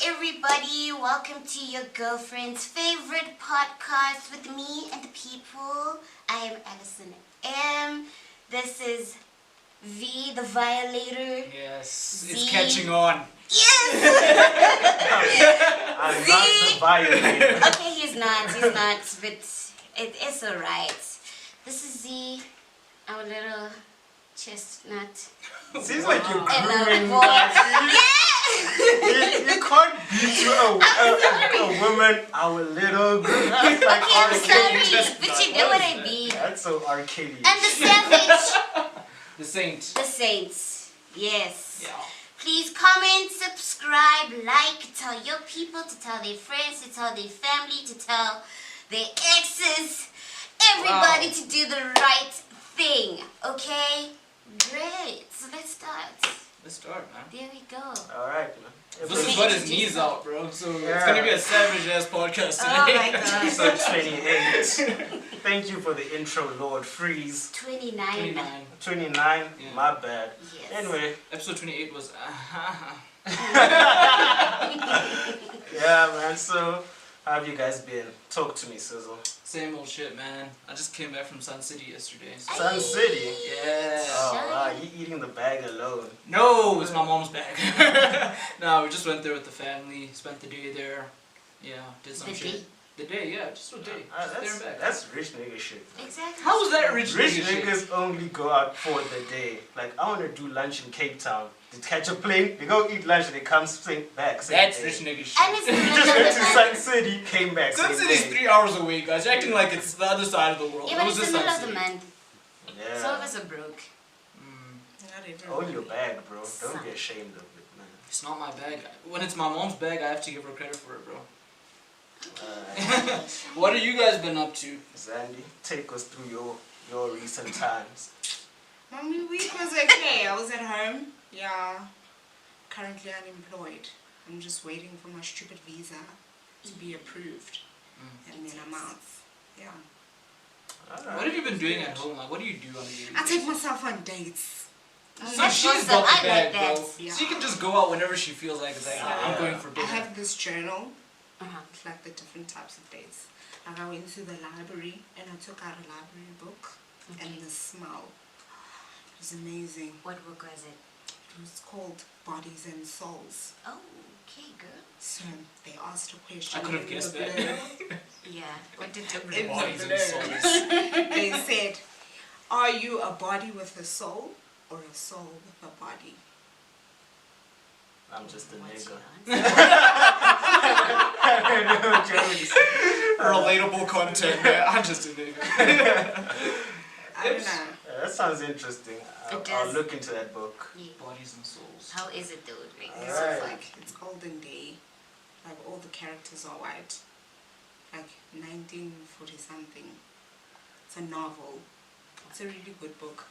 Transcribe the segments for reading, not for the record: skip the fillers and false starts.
everybody. Welcome to your girlfriend's favorite podcast with me and the people. I am Alsina M. This is V, the violator. Yes, Z. it's catching on. Yes! I'm not the violator. Okay, he's not, but it's alright. This is Z, our little chestnut. Seems like you're And grooming boy. Mammy. Yeah! You can't beat to a woman, our little girl. That's like Okay, I'm sorry, chestnut. but you know what I mean. That's so arcade. And the savage. The Saint. The Saints. Yes. Yeah. Please comment, subscribe, like, tell your people, to tell their friends, to tell their family, to tell their exes, everybody to do the right thing. Okay? Great. So let's start. Let's start, man. There we go. Alright, man. This is what his knees out, bro. So it's Yeah. gonna be a savage ass podcast today. Oh my god. Episode 28. Thank you for the intro, Lord Freeze. 29. 29. 29, Yeah. my bad. Yes. Anyway, Episode 28 was. yeah, man. So, how have you guys been? Talk to me, Sizzle. Same old shit, man. I just came back from Sun City yesterday. So. Sun City. Yeah. Oh, wow. You eating the bag alone. No, it's my mom's bag. No, we just went there with the family, spent the day there. Yeah, did some The shit. day? The day, yeah, just a day. Just there and back. That's rich nigga shit. Man. Exactly. How was that rich Rich nigga shit? niggas only go out for the day. Like, I want to do lunch in Cape Town. They catch a plane, they go eat lunch, and they come back. Same That's day. rich nigga shit. And it's in the Just middle went of to the Sun month. City, came back. Sun same City's day. 3 hours away, guys. You're acting like it's the other side of the world. Yeah, It but was it's just the middle Sun of the City. month. Yeah. Some of us are broke. Own your bag, bro. Don't be ashamed of it, man. It's not my bag. When it's my mom's bag, I have to give her credit for it, bro. What have you guys been up to? Zandy, take us through your recent times. My week was okay. I was at home. Yeah. Currently unemployed. I'm just waiting for my stupid visa to be approved. And then I'm out. Yeah. Alright. What have you been doing at home? Like, what do you do on a daily I basis? take myself on dates. So That's she's awesome. got the I like bag, that. bro. Yeah. So you can just go out whenever she feels like it's like, I'm Yeah. going for I dinner. have this journal. Uh-huh. It's like the different types of dates. Like I went to the library and I took out a library book. And the smell. It was amazing. What book was it? It was called Bodies and Souls. Oh, okay, girl. So they asked a question. I could have in guessed the that. blurb. Yeah. What did you In the Bodies and blurb. souls. They said, are you a body with a soul or a soul with a body? I'm just a What's nigga. your answer? Relatable content, man. I'm just a nigga. I don't know. Yeah, that sounds interesting. I'll does. look into that book. Yeah. Bodies and souls. How is it though? Like, It's Alright. like, it's olden day. Like all the characters are white. Like 1940 something. It's a novel. It's a really good book.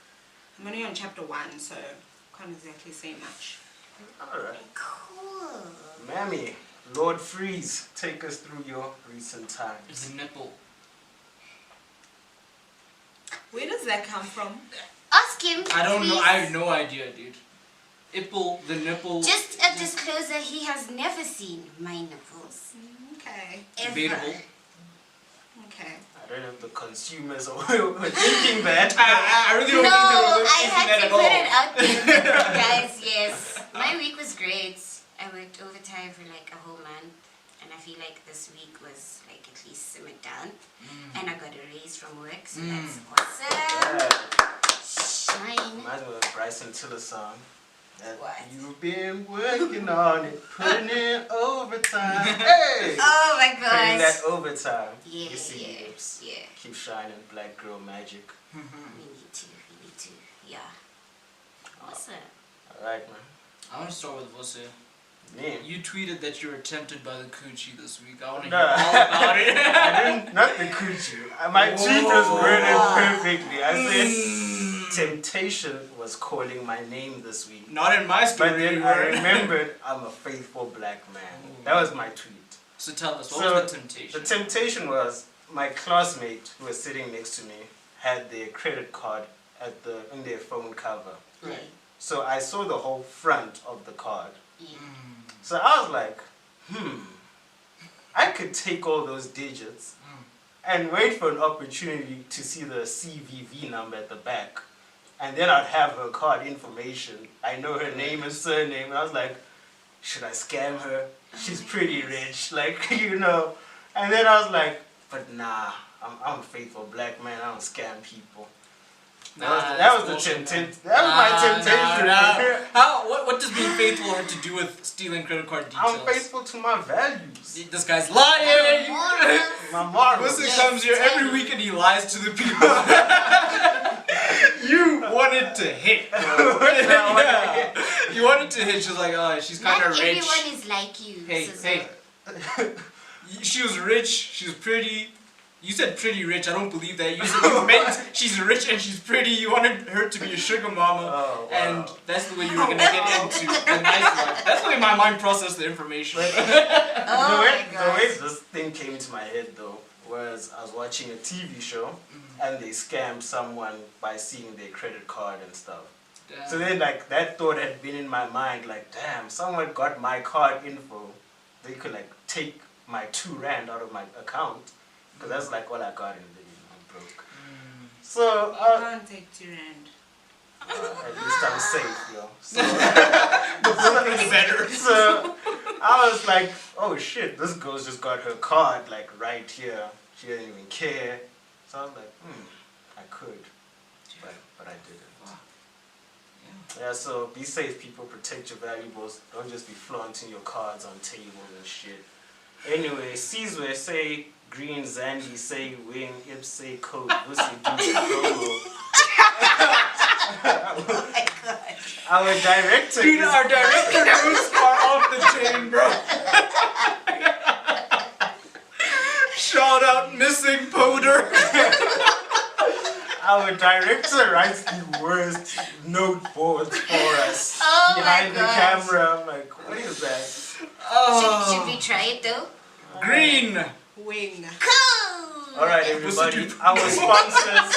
I'm only on chapter 1, so can't exactly say much. Alright. cool. Mammy, Lord Freeze, take us through your recent times. It's a nipple. Where does that come from? Ask him. I don't know. please. I have no idea, dude. Ipple, the nipple. Just a disclosure, he has never seen my nipples. Okay. Ever. Debatable. Okay. I don't know if the consumers were thinking that. I really don't No, think they were I thinking had that to at put all. it out there, guys. Yes, my week was great. I worked overtime for like a whole month, and I feel like this week was like at least simmered down. And I got a raise from work, so that's awesome. Yeah. Shine. Reminds me of Bryson Tiller song. That What? You've been working on it, putting in overtime. Hey! Oh my Putting that gosh. overtime. Yeah, You see yeah, lips. yeah. Keep shining, black girl magic. We need to. Yeah. Awesome. Alright, man. I want to start with Vusani. Name. You tweeted that you were tempted by the coochie this week. I want to Nah. hear all about it. I didn't, not the coochie. My tweet was worded perfectly. I said, temptation was calling my name this week. Not in my story. But then you I were. remembered I'm a faithful black man. That was my tweet. So tell us, what So, was the temptation? The temptation was my classmate who was sitting next to me had their credit card in their phone cover. Right. So I saw the whole front of the card. Yeah. So I was like, I could take all those digits and wait for an opportunity to see the CVV number at the back. And then I'd have her card information. I know her name and surname. And I was like, should I scam her? She's pretty rich, like, you know. And then I was like, but nah, I'm a faithful black man. I don't scam people. That was my temptation. What does being faithful have to do with stealing credit card details? I'm faithful to my values. This guy's lying! My morals. Listen comes here every week and he lies to the people. You wanted to hit. Yeah. You wanted to hit. She was like, oh, she's kind of Not rich. everyone is like you. Hey. She was rich. She was pretty. You said pretty rich. I don't believe that. You meant she's rich and she's pretty. You wanted her to be a sugar mama, and that's the way you were gonna get into the nice life. That's the way my mind processed the information. The way this thing came to my head though was I was watching a TV show and they scammed someone by seeing their credit card and stuff. Damn. So then like that thought had been in my mind like, damn, someone got my card info. They could like take my R2 out of my account. Because that's like all I got in the I'm broke. So You can't take $2. at least I'm safe, yo. So, Better. so I was like, oh shit, this girl just got her card like right here. She didn't even care. So I was like, I could. But I didn't. Yeah, so be safe, people. Protect your valuables. Don't just be flaunting your cards on tables and shit. Anyway, Caesar say green, Zandy say wing, Ip say code, Vusani do promo. Oh my god. Our director Dude, is... our director moves are off the chain, bro. Shout out missing Poder. Our director writes the worst noteboards for us Oh behind my the gosh. camera. I'm like, what is that? Should we try it though? Green. Wing. Cool! All right, everybody, our sponsors.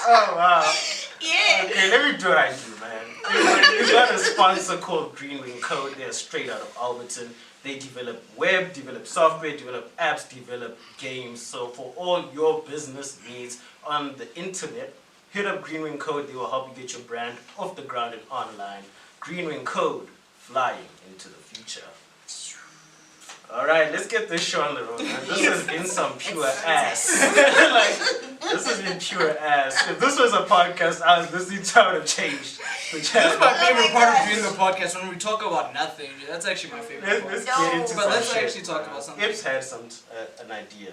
Oh wow. Yeah. Okay, let me do what I do, man. We got a sponsor called Green Wing Code. They're straight out of Alberton. They develop web, develop software, develop apps, develop games. So for all your business needs on the internet, hit up Green Wing Code. They will help you get your brand off the ground and online. Green Wing Code, flying into the future. Alright, let's get this show on the road, man. This has been some pure ass. Like, this has been pure ass. If this was a podcast, I was listening to how it changed. This is my favorite part of doing the podcast when we talk about nothing. That's actually my favorite part. Let's get into But some let's shit. actually talk about something. Ips had an idea,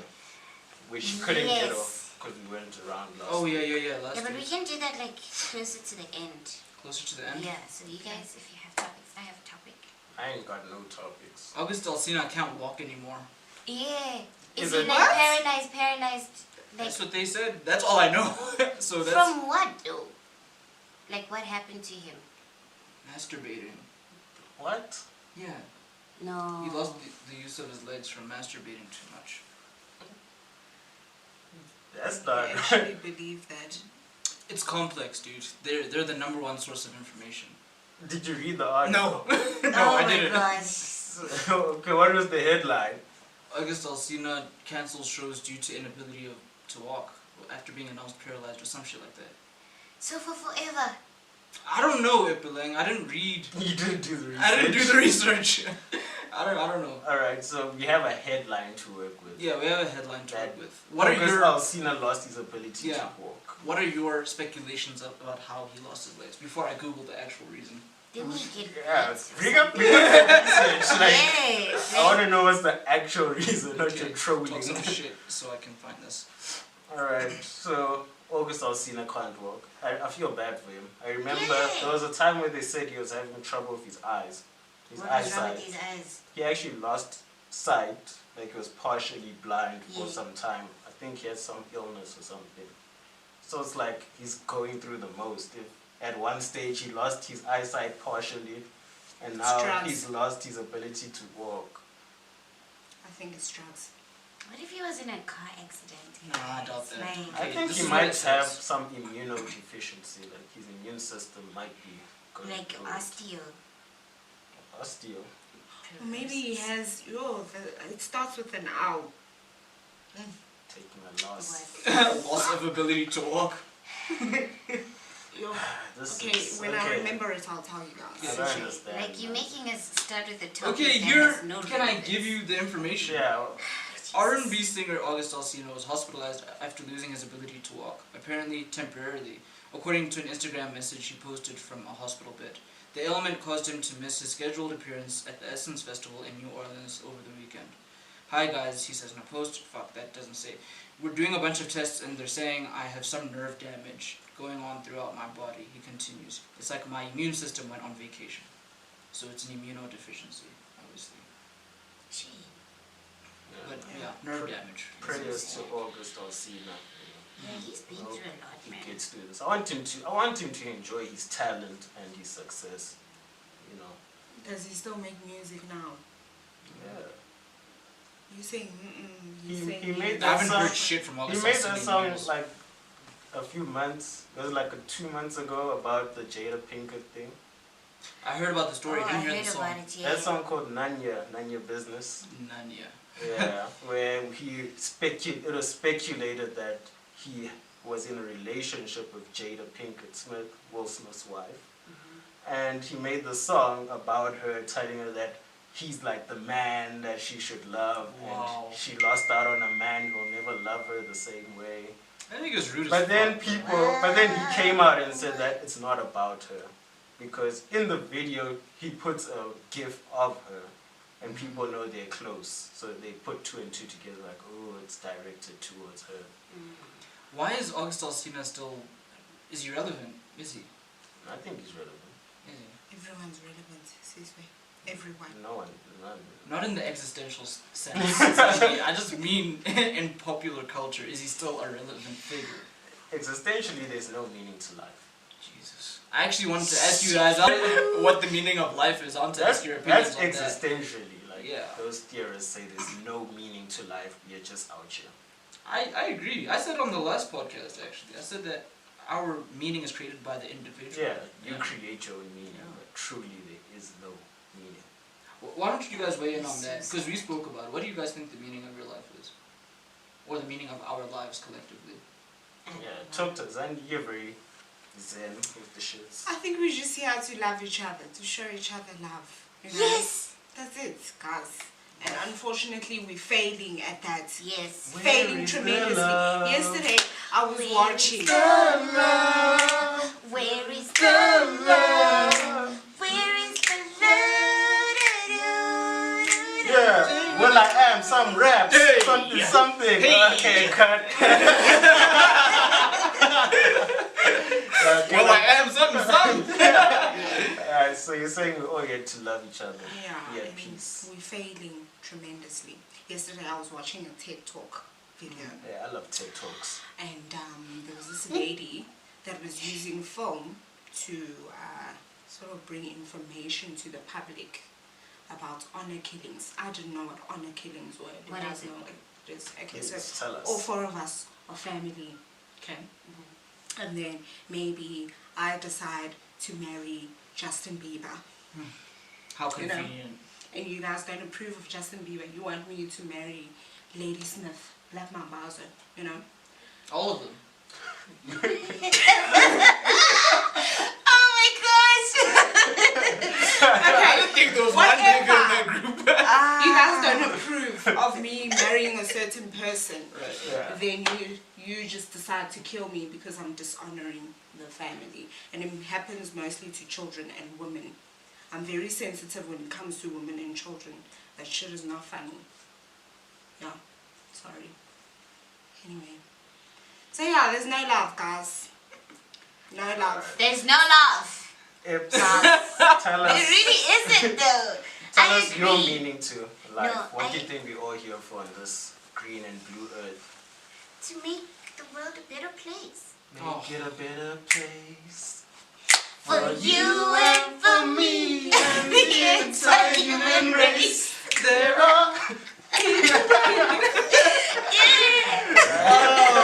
which she couldn't get Yes. off because we went around last Oh, week. yeah. Yeah, but we can do that like closer to the end. Closer to the end. Yeah, so you guys, if you have topics, I have a topic. I ain't got no topics. August Alsina can't walk anymore. Yeah. Is Is he it- like What? paralyzed? Like, That's what they said. That's all I know. So that's from what though? Like what happened to him? masturbating. What? Yeah. No. He lost the use of his legs from masturbating too much. That's I not actually believe that. It's complex, dude. They're the number one source of information. Did you read the article? No. Oh I my didn't. gosh. Okay, what was the headline? August Alsina cancels shows due to inability to walk after being announced paralyzed or some shit like that. So for forever. I don't know, Ipilang. I didn't read. You didn't do the research. I didn't do the research. I don't know. Alright, so we have a headline to work with. Yeah, we have a headline to That- work with. What are August your Alsina lost his ability Yeah. to walk. What are your speculations about how he lost his legs before I Google the actual reason? Didn't he get Yeah, AIDS or bring up the research. Like, Yes. I want to know what's the actual reason, not your Okay, trolling. talk some shit so I can find this. Alright, so August Alsina can't walk. I feel bad for him. I remember Yeah. there was a time when they said he was having trouble with his eyes. His What was wrong eyesight. with his eyes? He actually lost sight, like he was partially blind for Yeah. some time. I think he had some illness or something. So it's like he's going through the most. If at one stage he lost his eyesight partially, and now Drugs. he's lost his ability to walk. I think it's drugs. What if he was in a car accident? Nah, I doubt that. Like, I Okay, think this he is what might it have says. some immunodeficiency, like his immune system might be going like through osteo. osteo. Or maybe he has, it starts with an owl. Taking a loss. Loss of ability to walk. When I remember it, I'll tell you guys. I don't understand. Like, you're making us start with a topic Okay, that here, has no can I relevance. give you the information? Yeah. R&B singer August Alsina was hospitalized after losing his ability to walk, apparently temporarily, according to an Instagram message he posted from a hospital bed. The ailment caused him to miss his scheduled appearance at the Essence Festival in New Orleans over the weekend. Hi guys, he says in a post. Fuck, that doesn't say. We're doing a bunch of tests and they're saying I have some nerve damage going on throughout my body, he continues. It's like my immune system went on vacation. So it's an immunodeficiency, obviously. Gee. But yeah, nerve damage. Prayers to August Alsina. Yeah, he's been through a lot, He man. gets through this. I want him to enjoy his talent and his success. You know. Does he still make music now? Yeah. You saying He made I that haven't song. heard shit from He August made Alsina that in song years. like a few months. It was like 2 months ago about the Jada Pinkett thing. I heard about the story, Oh, I didn't hear heard the song. about it, yeah. That song called Nanya Business. Nanya. Yeah, where it was speculated that he was in a relationship with Jada Pinkett Smith, Will Smith's wife. And he made the song about her, telling her that he's like the man that she should love. Wow. And she lost out on a man who will never love her the same way. I think it's rude as But then fuck. but then he came out and said that it's not about her. Because in the video, he puts a gif of her. And people know they're close. So they put 2 and 2 together like, oh, it's directed towards her. Why is August Alsina still... Is he relevant? Is he? I think he's relevant. Is he? Everyone's relevant, seriously. Everyone. No one. Not in the existential sense. I just mean in popular culture. Is he still a relevant figure? Existentially, there's no meaning to life. Jesus. I actually wanted to ask you guys what the meaning of life is. I want to ask your opinions That's on that. existentially. Like, Yeah. those theorists say there's no meaning to life. We are just out here. I agree. I said on the last podcast, actually. I said that our meaning is created by the individual. Yeah, you create your own meaning, but truly there is no meaning. Why don't you guys weigh in on that? Because we spoke about it. What do you guys think the meaning of your life is? Or the meaning of our lives collectively? Yeah, talk to Zan, you're very zen with the shits. I think we're just here to love each other, to show each other love. You know? Yes! That's it, guys. And unfortunately, we're failing at that. Yes. Failing Where is the tremendously. love? Yesterday, I was Where watching. is the love? Where is the love? Where is the love? Yeah, well I am, some raps, Hey. something. Hey. Okay, cut. Well, I am something. Alright, so you're saying we all get to love each other. Yeah, Be at and peace. we're failing tremendously. Yesterday, I was watching a TED Talk video. Yeah, I love TED Talks. And there was this lady that was using film to sort of bring information to the public about honor killings. I didn't know what honor killings were. Do you What guys is it? know what it is? Okay, Please so tell us. all 4 of us are family. Okay. And then maybe I decide to marry Justin Bieber. How You know. convenient. And you guys don't approve of Justin Bieber. You want me to marry Lady Smith, Black Mambazo, you know? All of them. Oh my gosh! I didn't think there was one nigga in that group. You guys don't approve of me marrying a certain person. Right. Yeah. Then you just decide to kill me because I'm dishonoring the family. And it happens mostly to children and women. I'm very sensitive when it comes to women and children. That shit is not funny. Yeah, sorry. Anyway. So yeah, there's no love, guys. No love. There's no love. Tell It us, really isn't though. tell I us your agree. meaning to life. No, What do you think we're all here for on this green and blue earth? To make the world a better place. Make it a better place. For you and for me and the entire human race. There are.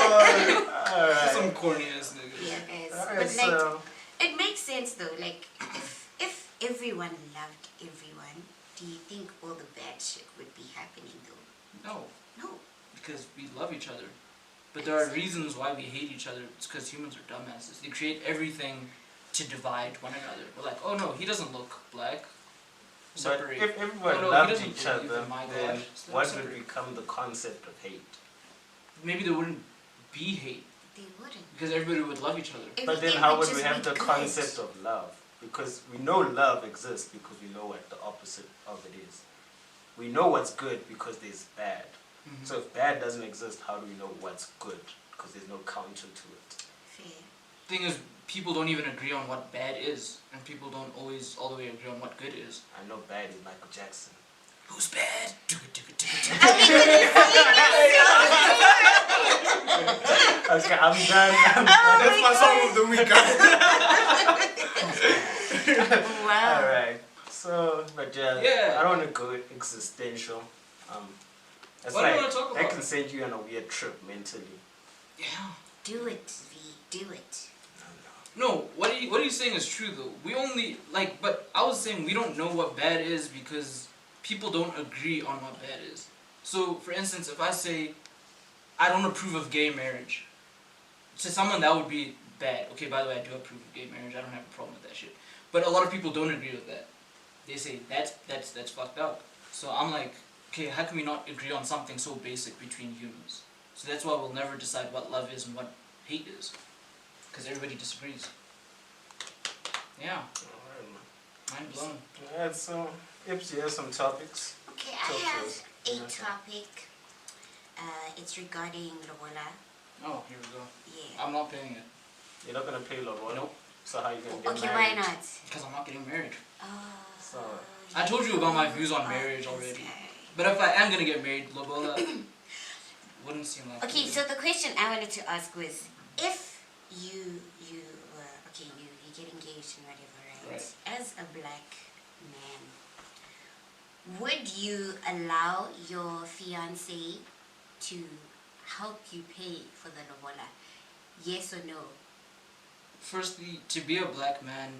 Alright. Some corny ass niggas. Yeah, guys. Alright, But like, so it makes sense though. Like, if everyone loved everyone, do you think all the bad shit would be happening though? No, No. because we love each other. But there are reasons why we hate each other. It's because humans are dumbasses. They create everything to divide one another. We're like, oh no, he doesn't look black. But Separate. if everyone Oh, no, he loved doesn't each believe other, in my then God. So what separate. would become the concept of hate? Maybe there wouldn't be hate They wouldn't. because everybody would love each other. But then Everything how would just we have be the good. concept of love? Because we know love exists because we know what the opposite of it is. We know what's good because there's bad. Mhm. So if bad doesn't exist, how do we know what's good? Because there's no counter to it. Fair. Thing is, people don't even agree on what bad is, and people don't always all the way agree on what good is. I know bad is Michael Jackson. Who's bad? Okay, I'm done. That's my song of the week, guys. Wow. Alright. So, but Yeah. I don't want to go existential. It's What do you like, wanna talk I about? can send you on a weird trip mentally. Yeah. Do it, V. Do it. No, what are you saying is true though. We only but I was saying we don't know what bad is because people don't agree on what bad is. So, for instance, if I say I don't approve of gay marriage, to someone that would be bad. Okay, by the way, I do approve of gay marriage. I don't have a problem with that shit. But a lot of people don't agree with that. They say that's fucked up. So I'm like, okay, how can we not agree on something so basic between humans? So that's why we'll never decide what love is and what hate is. Because everybody disagrees. Yeah, mind blown. Alright, so Ips, you have some topics. Okay, Talk I to have us. a Okay. topic. It's regarding lobola. Oh, here we go. Yeah. I'm not paying it. You're not gonna pay Lord. Nope. So how you gonna get Okay, married? why not? Because I'm not getting married. So, I told you about my views on marriage already. But if I am gonna get married, Lobola wouldn't seem like Okay, it. so the question I wanted to ask was, if you get engaged and whatever, right? As a black man, would you allow your fiance to help you pay for the lobola? Yes or no? Firstly, to be a black man,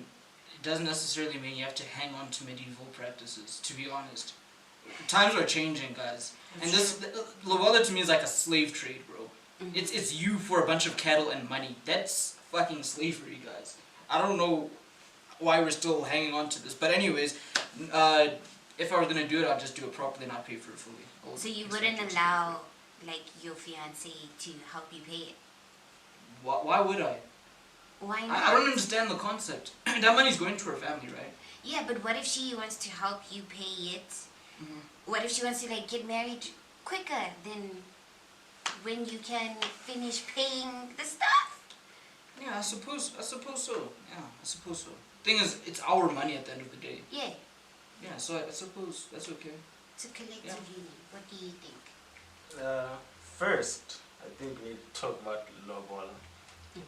it doesn't necessarily mean you have to hang on to medieval practices, to be honest. Times are changing, guys. And this, lobola to me is like a slave trade, bro. Mhm. It's you for a bunch of cattle and money. That's fucking slavery, guys. I don't know why we're still hanging on to this. But anyways, if I was gonna do it, I'd just do it properly and I'd pay for it fully. So you wouldn't allow like your fiance to help you pay it? Why would I? Why not? I don't understand the concept. That money's going to her family, right? Yeah, but what if she wants to help you pay it? Mhm. What if she wants to like get married quicker than when you can finish paying the stuff? Yeah, I suppose so. Yeah, I suppose so. Thing is, it's our money at the end of the day. Yeah, Yeah, so I suppose that's okay. it's a collective Yeah. union. What do you think? First, I think we need to talk about lobola.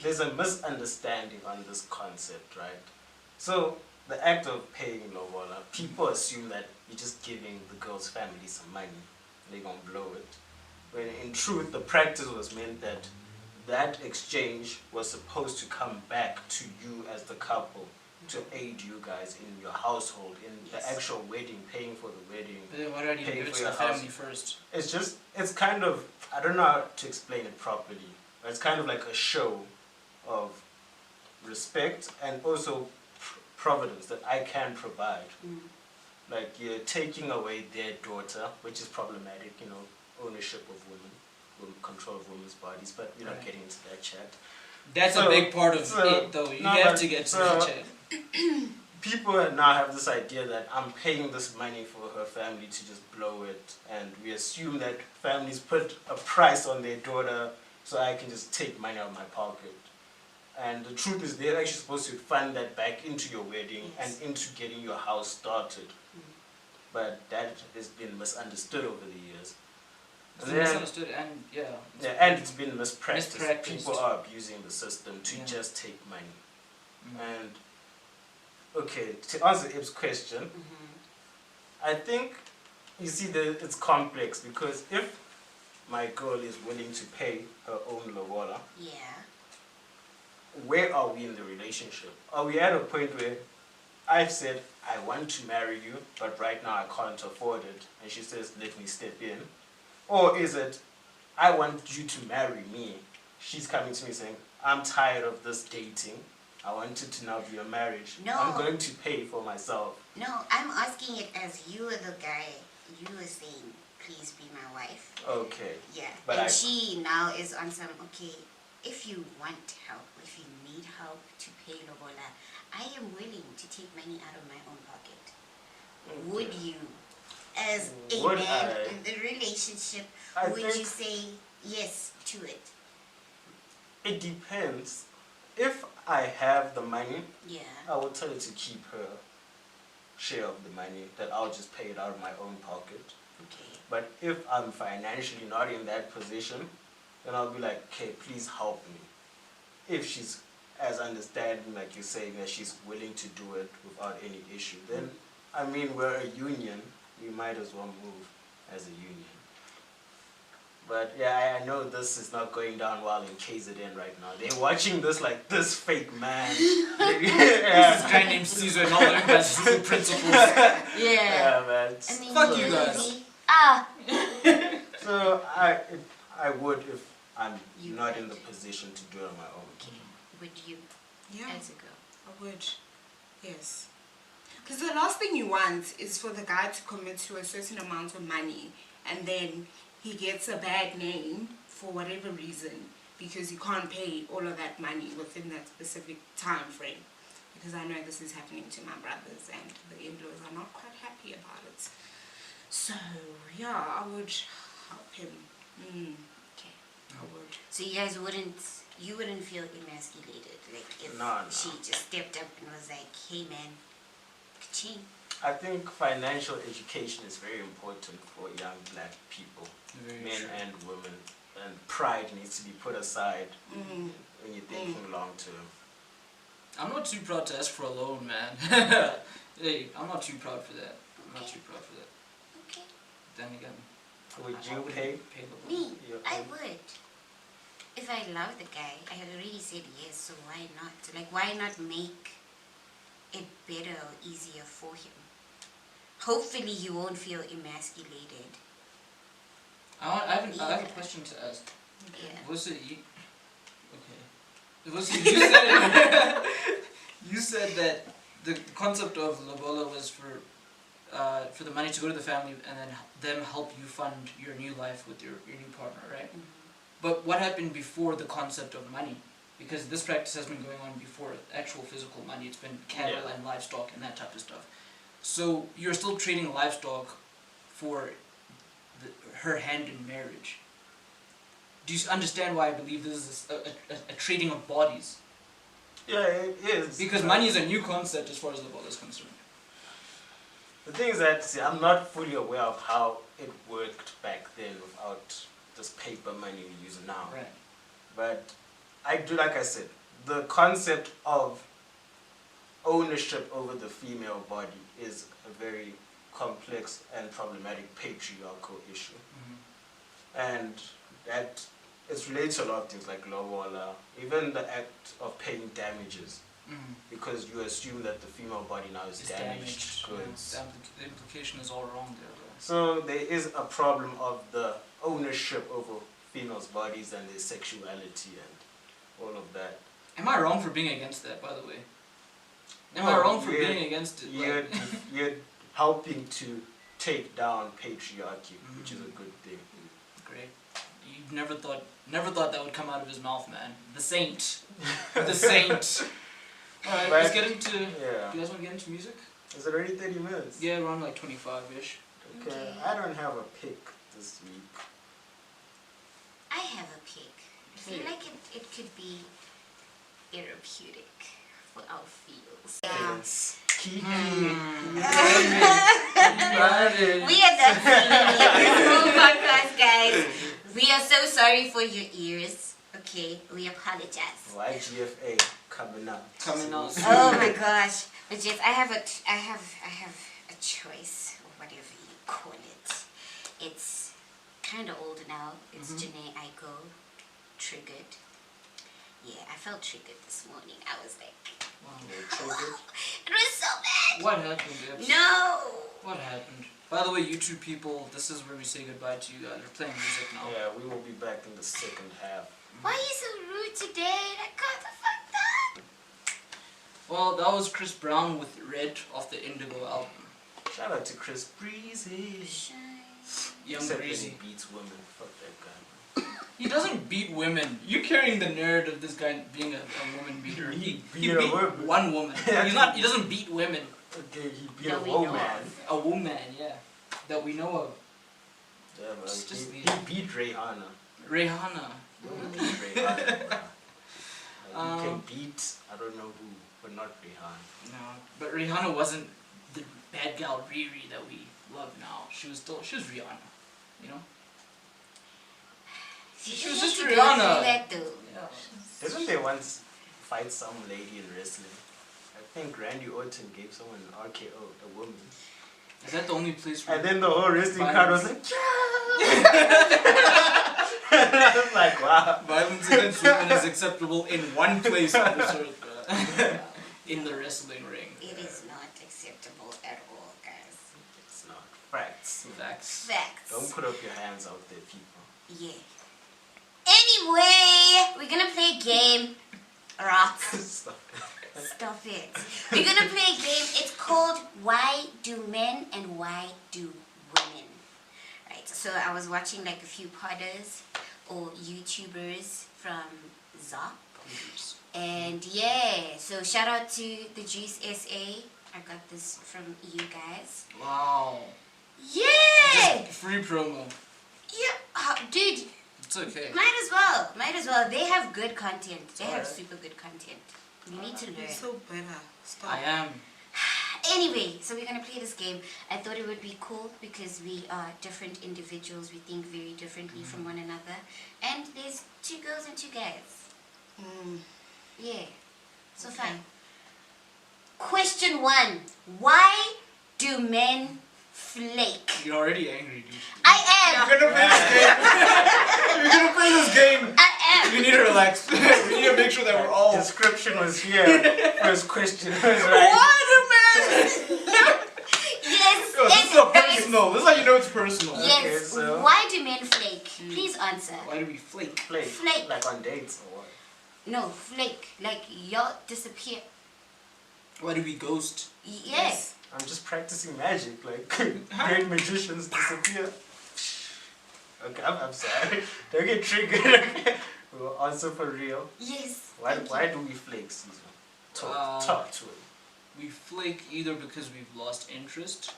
There's a misunderstanding on this concept, right? So, the act of paying lobola, people assume that you're just giving the girl's family some money, they're gonna blow it. When in truth, the practice was meant that that exchange was supposed to come back to you as the couple to aid you guys in your household, in the Yes. actual wedding, paying for the wedding. But then why don't you Pay give it for to your the house. family first? It's kind of, I don't know how to explain it properly, but it's kind of like a show of respect and also providence that I can provide. Like you're taking away their daughter, which is problematic, ownership of women, control of women's bodies, but we're not Right. getting into that chat. That's So- a big part of so- it, though. You no, have but- to get to so- that chat. People now have this idea that I'm paying this money for her family to just blow it, and we assume that families put a price on their daughter so I can just take money out of my pocket. And the truth is they're actually supposed to fund that back into your wedding Yes. and into getting your house started. But that has been misunderstood over the years. It's And then- misunderstood and and it's been mispracticed. Mispracticed. People are abusing the system to Yeah. just take money. Mm. And okay, to answer Ib's question, I think you see that it's complex because if my girl is willing to pay her own lobola, Yeah. where are we in the relationship? Are we at a point where I've said, I want to marry you, but right now I can't afford it, and she says, let me step in? Or is it, I want you to marry me? She's coming to me saying, I'm tired of this dating. I want it to now be a marriage. No. I'm going to pay for myself. No, I'm asking it as you were the guy. You were saying, please be my wife. Okay. Yeah. But and she now is on some, okay, if you want help, if you need help to pay lobola, I am willing to take money out of my own pocket. Okay. Would you, as a Would man I? in the relationship, I would think you say yes to it? it depends. If I have the money, Yeah. I will tell her to keep her share of the money, that I'll just pay it out of my own pocket. Okay. But if I'm financially not in that position, then I'll be like, okay, please help me. If she's as understanding, like you're saying, that she's willing to do it without any issue, then, I mean, we're a union, we might as well move as a union. But yeah, I know this is not going down well in KZN right now. They're watching this like, this fake man. This guy named Caesar not learning about school principles. Yeah. Yeah, man. I mean, Fuck you're you guys. lazy. Ah. So I would if I'm You not in the would. position to do it on my own. Okay. Would you, Yeah, as a girl? I would. Yes. Because the last thing you want is for the guy to commit to a certain amount of money and then he gets a bad name for whatever reason because he can't pay all of that money within that specific time frame. Because I know this is happening to my brothers and the in-laws are not quite happy about it. So, yeah, I would help him. Okay. I would. So you guys you wouldn't feel emasculated, like if No. she just stepped up and was like, hey man, ka-ching. I think financial education is very important for young black people, men and women, and pride needs to be put aside when you're thinking long term. I'm not too proud to ask for a loan, man. Hey, I'm not too proud for that. I'm not too proud for that. Okay. Then again, Would I you wouldn't pay? the loan. Me, You're I paying? would. If I love the guy, I had already said yes, so why not? Like, why not make it better or easier for him? Hopefully he won't feel emasculated. I have a question to ask. Yeah. Was it you? Okay. Was it you said? You said that the concept of lobola was for the money to go to the family and then them help you fund your new life with your new partner, right? But what happened before the concept of money? Because this practice has been going on before actual physical money. It's been cattle and livestock and that type of stuff. So you're still trading livestock for her hand in marriage. Do you understand why I believe this is a trading of bodies? Yeah, it is. Because money is a new concept as far as lobola is concerned. The thing is that, see, I'm not fully aware of how it worked back then without this paper money we use now. Right. But I do, like I said, the concept of ownership over the female body is a very complex and problematic patriarchal issue. And that it's related to a lot of things like lobola, even the act of paying damages, because you assume that the female body now is It's damaged damaged. goods. The implication is all wrong there, though. So there is a problem of the ownership over females' bodies and their sexuality and all of that. Am I wrong for being against that, by the way? Am No, I wrong for you're- being against it? You're, you're helping to take down patriarchy, which is a good thing. Great. You never thought that would come out of his mouth, man. The saint. The saint. Alright, let's get into... Yeah. Do you guys want to get into music? Is it already 30 minutes? Yeah, around like 25-ish. Okay, I don't have a pick this week. I have a pick. I feel like it could be therapeutic for our feels. It's Kiki. We are not singing this whole podcast, guys. We are so sorry for your ears. Okay, we apologize. YGFA coming out. Coming out. Oh my gosh! But yes, I have a choice, or whatever you call it. It's kind of old now. It's Janae Aiko, Triggered. Yeah, I felt triggered this morning. I was like, You're triggered. and was so bad. What happened, Epps? No. What happened? By the way, YouTube people, this is where we say goodbye to you guys. We're playing music now. Yeah, we will be back in the second half. Why are you so rude today? Like, what the fuck, done? Well, that was Chris Brown with Red off the Indigo album. Shout out to Chris Breezy. Young Except when Breezy. he beats women. Fuck that guy. He doesn't beat women. You're carrying the nerd of this guy being a woman beater. He beat a beat woman. one woman. He's not. He doesn't beat women. Okay, he beat That a we know woman. of. A woman, yeah, that we know of. Yeah, but Just he the- beat Rihanna. Rihanna. He beat Rihanna, bro. Like, you can beat, I don't know who, but not Rihanna. No, but Rihanna wasn't the bad gal Riri that we love now. She was Rihanna, you know. She was just have to go Rihanna. through that though. Yeah. Didn't they once fight some lady in wrestling? I think Randy Orton gave someone an RKO, a woman. Is that the only place where? And then the whole wrestling crowd was like, I was like, wow. Violence against women is acceptable in one place on this earth, in the wrestling ring. It is not acceptable at all, guys. It's not. Facts. Facts. Facts. Don't put up your hands out there, people. Yeah. Anyway, we're gonna play a game. Right. Stop. Stop it. We're gonna play a game. It's called Why Do Men and Why Do Women? Right. So I was watching like a few podders or YouTubers from Zop. And yeah, so shout out to the Juice SA. I got this from you guys. Wow. Yeah! Just free promo. Yeah, dude, It's okay. might as well. Might as well. They have good content. They have Alright. super good content. We need to You're learn. so better. Stop. I am. Anyway, so we're gonna play this game. I thought it would be cool because we are different individuals. We think very differently from one another. And there's 2 girls and 2 guys. Yeah. So fine. Question 1. Why do men flake? You're already angry, dude. I am. We're gonna play this game. We're gonna play this game. I am. We need to relax. We need to make sure that we're all. Description was here. First question was right. Why do men? Yes. Yo, this is it's so personal. This is how you know it's personal. Yes. Okay, so- Why do men flake? Please answer. Why do we flake? Flake. Flake. Like on dates or what? No, flake. Like y'all disappear. Why do we ghost? Yes. I'm just practicing magic. Like great magicians disappear. Okay, I'm sorry. Don't get triggered. We'll answer for real. Yes. Why thank why you. do we flake, Caesar? Talk to it. We flake either because we've lost interest,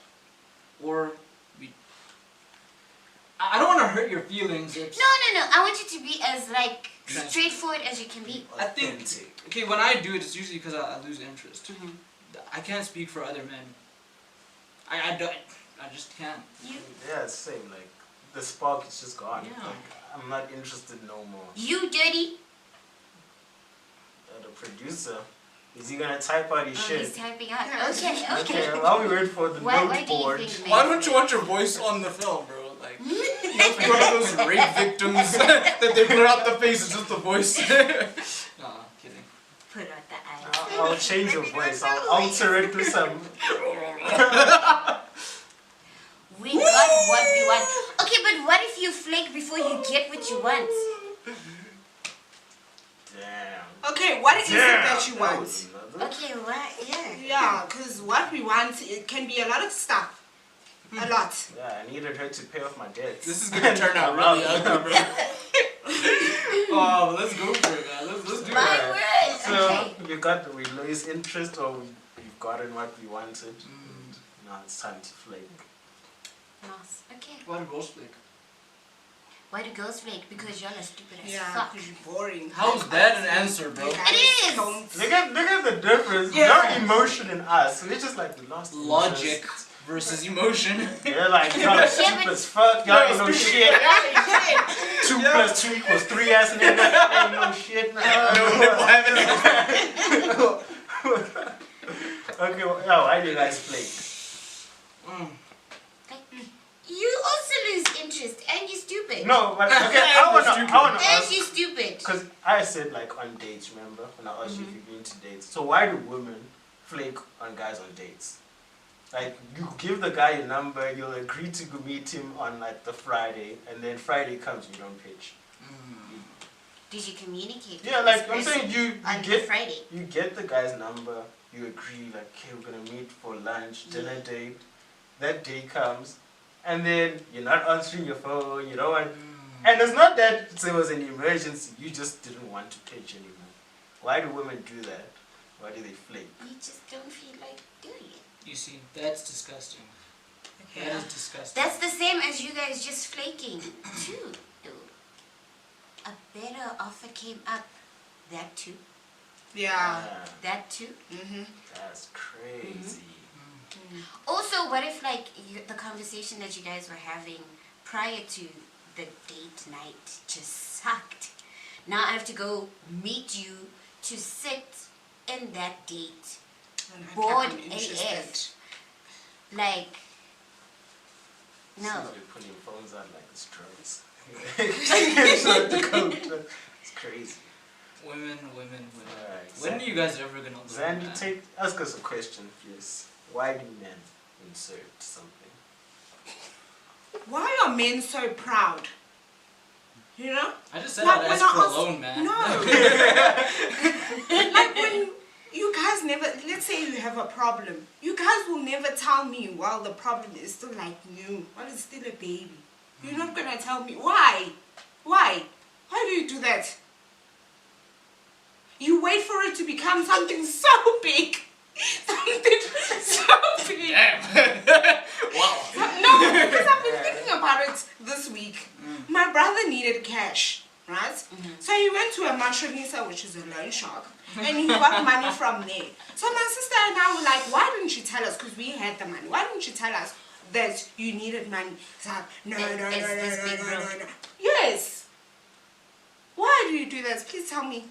or we. I don't want to hurt your feelings. It's, No. I want you to be as like Trans- straightforward as you can be. I think. Authentic. Okay, when I do it, it's usually because I lose interest. Mhm. I can't speak for other men. I don't. I just can't. You. Yeah, it's the same. Like the spark is just gone. Yeah. Like, I'm not interested no more. You dirty. The producer, is he gonna type out his Oh, shit? he's typing out. Yeah. Okay. Okay, while we wait for the Why note do you board. think men Why don't you flake? want your voice on the film, bro? Like, you know, be one of those rape victims that they blur out the face, it's just the voice. Nah, kidding. Put out the eyes. I'll change your voice. I'll alter it to some. We got what we want. Okay, but what if you flake before you get what you want? Damn. Okay, what is it that you want? was another. Okay, what? Yeah. Yeah, because what we want, it can be a lot of stuff. A lot. Yeah, I needed her to pay off my debts. This is gonna turn out really ugly, bro. Oh, let's go for it, man. Let's do My it. word. So Okay. we lose interest, or we've gotten what we wanted. Now it's time to flake. Nice. Okay. Why do girls flake? Why do girls flake? Because y'all are stupid as Yeah, fuck. because you're boring. How's that an answer, bro? It is. Look at the difference. Yeah. No emotion in us. We're just like we lost Logic interest. versus emotion. Yeah, like y'all are stupid as fuck. Y'all ain't no shit. 2 plus 2 equals 3 ass nigga. Ain't no shit. Okay, well, why do you guys flake? You also lose interest and you're stupid. No, but okay, I wanna And ask. you're stupid. Because I said like on dates, remember? When I asked you if you've been to dates. So why do women flake on guys on dates. Like, you give the guy your number, you'll agree to go meet him on like the Friday, and then Friday comes, you don't pitch. Did you communicate? Yeah, with like this I'm saying, person on Friday? you get the guy's number, you agree like, okay, we're gonna meet for lunch, dinner date. That day comes, and then you're not answering your phone. You don't want, and it's not that it was an emergency. You just didn't want to pitch anymore. Why do women do that? Why do they flake? You just don't feel like doing it. You see, that's disgusting. Okay. That is disgusting. That's the same as you guys just flaking too, though. A better offer came up. That too. Yeah. That too. That's crazy. Also, what if like the conversation that you guys were having prior to the date night just sucked? Now I have to go meet you to sit in that date. Bored AF. Like, no. They're putting phones out like it's drugs. It's not the code. It's crazy. Women. Alright, When are you guys ever gonna learn Zandy, that? ask us a question, please. Why do men insert something? Why are men so proud? You know? I just said Like, I'd when ask I for a ask- loan, man. No. Like when you guys never, let's say you have a problem, you guys will never tell me while the problem is still like new, while it's still a baby. You're not gonna tell me why. Why do you do that? You wait for it to become something so big. Something so big. Damn. Wow. No, because I've been thinking about it this week. My brother needed cash, right? So he went to a mashonisa, which is a loan shark, and he got money from there. So my sister and I were like, why didn't you tell us? Because we had the money. Why didn't you tell us that you needed money? So, no. Yes. Why do you do that? Please tell me.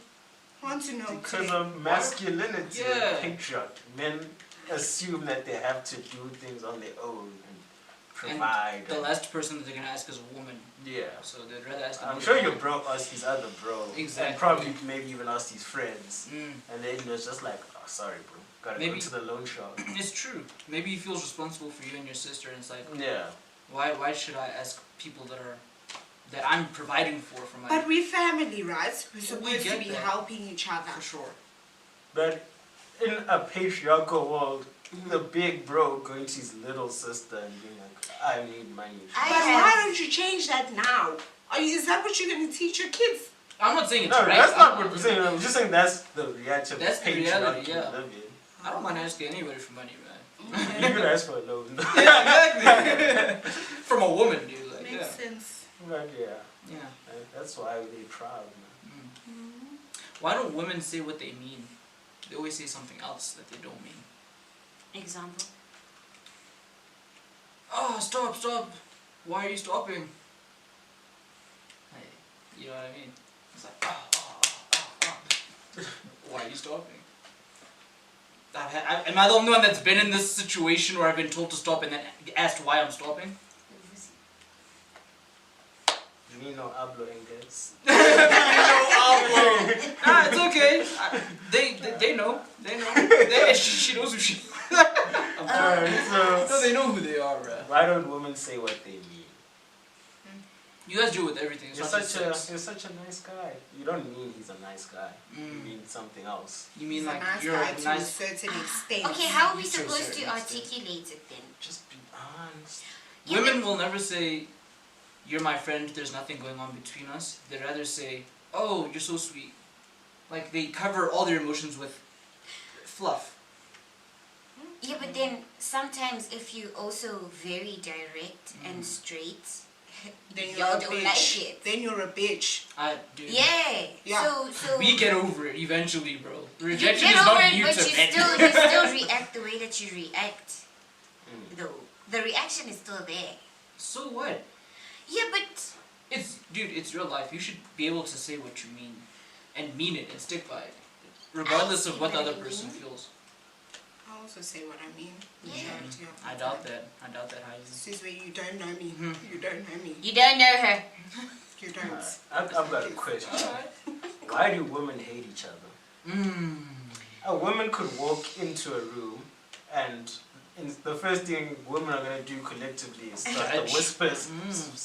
I want to know. Because today. of masculinity Yeah. and patriarchy. Men assume that they have to do things on their own and provide. And the last person that they're gonna ask is a woman. Yeah. So they'd rather ask. I'm another sure your woman. bro asked his other bro. Exactly. And probably maybe even asked his friends. Mm. And then it was just like, oh, sorry, bro. Gotta Maybe- go to the loan shark. It's true. Maybe he feels responsible for you and your sister, and it's like, Yeah. why should I ask people that I'm providing for my? But we're family, right? We're We supposed to get be that. helping each other. For sure. But in a patriarchal world, the big bro going to his little sister and being like, I need money. I But have- why don't you change that now? Is that what you're going to teach your kids? I'm not saying it's No, right. that's not what we're saying. I'm just saying that's the reality of That's the the reality, patriarchy yeah. we live in. I don't mind asking anybody for money, man. You could ask for a loan. Yeah, exactly. From a woman, dude. Like, Makes sense. But yeah, yeah. that's why they're proud, man. Why don't women say what they mean? They always say something else that they don't mean. Example. Oh, stop. Why are you stopping? Hey, you know what I mean? It's like, oh. Why are you stopping? Am I the only one that's been in this situation where I've been told to stop and then asked why I'm stopping? Me no hablo inglés. Ah, it's okay. They know. She knows who she. No, they know who they are, bruh. Why don't women say what they mean? You guys do it with everything. It's You're not just such sex. you're such a nice guy. You don't mean he's a nice guy. You Mm. mean something else. You mean He's like a nice you're guy a to a nice. certain extent. Okay, how are we To a supposed to certain extent. articulate it then? Just be honest. Yeah, Women but- will never say, "You're my friend. There's nothing going on between us." They'd rather say, "Oh, you're so sweet." Like they cover all their emotions with fluff. Yeah, but then sometimes if you also very direct and straight, Then you're y'all a don't bitch. like it. Then you're a bitch. I do. Yeah. Yeah. So We get over it eventually, bro. you Rejection get is over not it, new but to you men. still react the way that you react. Mm. Though the reaction is still there. So what? Yeah, but It's real life. You should be able to say what you mean, and mean it, and stick by it, regardless of what the other person feels. I also say what I mean. Yeah. Majority of I the doubt time. that. I doubt that, Heidi. This is where you don't know me. Mhm. You don't know me. you don't know her. You don't. I've got a question. Alright. Why do women hate each other? a woman could walk into a room and the first thing women are going to do collectively is start the whispers.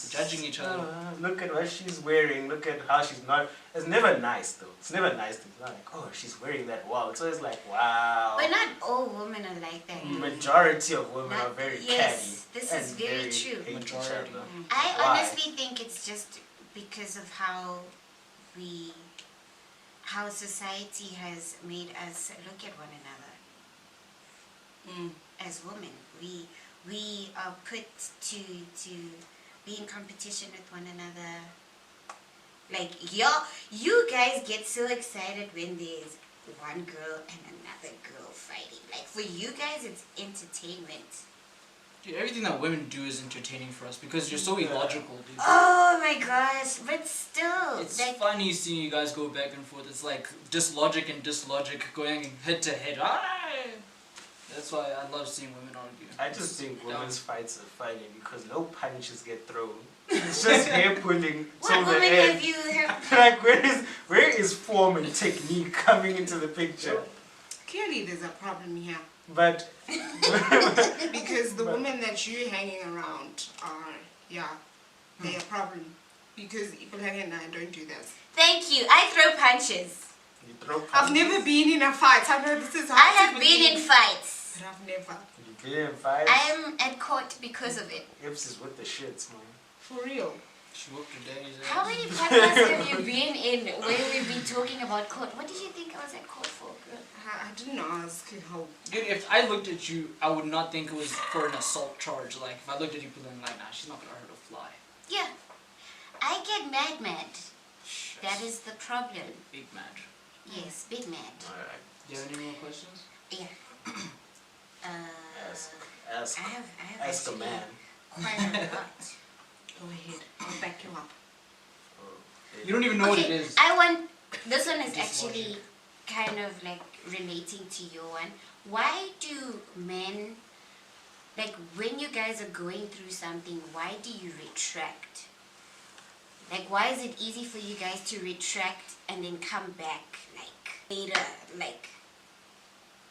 Judging each other. Look at what she's wearing. Look at how she's not. It's never nice though. It's never nice. It's not like, oh, she's wearing that. Wow. It's always like, wow. But not all women are like that. Majority of women are very yes, catty. this is very true. Hate each Majority. other. I Why? honestly think it's just because of how society has made us look at one another. As women, we are put to be in competition with one another. Like you guys get so excited when there's one girl and another girl fighting. Like for you guys, it's entertainment. Dude, everything that women do is entertaining for us because you're so illogical, dude. Oh my gosh, but still. It's like, funny seeing you guys go back and forth. It's like dislogic and dislogic going head to head. That's why I love seeing women argue. I just think women's fights are funny because no punches get thrown. It's just hair pulling. what woman have you heard? Like where is form and technique coming into the picture? Clearly there's a problem here. But Because the women that you're hanging around are, they're a problem. Because people hanging and I don't do that. Thank you. I throw punches. you throw I've punches. never been in a fight. I know this is I hard have to been in believe, fights. but I've never. You've been in fights. I am at court because of it. Ips is with the shits, man. For real. She whooped her daddy's ass. How many podcasts have you been in where we've been talking about court? What did you think I was at court for, girl? I didn't ask how. Dude, if I looked at you, I would not think it was for an assault charge. Like, if I looked at you, then like, nah, she's not gonna hurt a fly. Yeah. I get mad. That is the problem. Big mad. Yes, big mad. Alright. Do you have any more questions? Yeah. Ask I have ask a actually man. quite a lot. Go ahead. I'll back you up. You don't even know what it Okay, is. I want. This one is Dislodge actually kind of like relating to your one. Why do men, like when you guys are going through something, why do you retract? Like why is it easy for you guys to retract and then come back like later? Like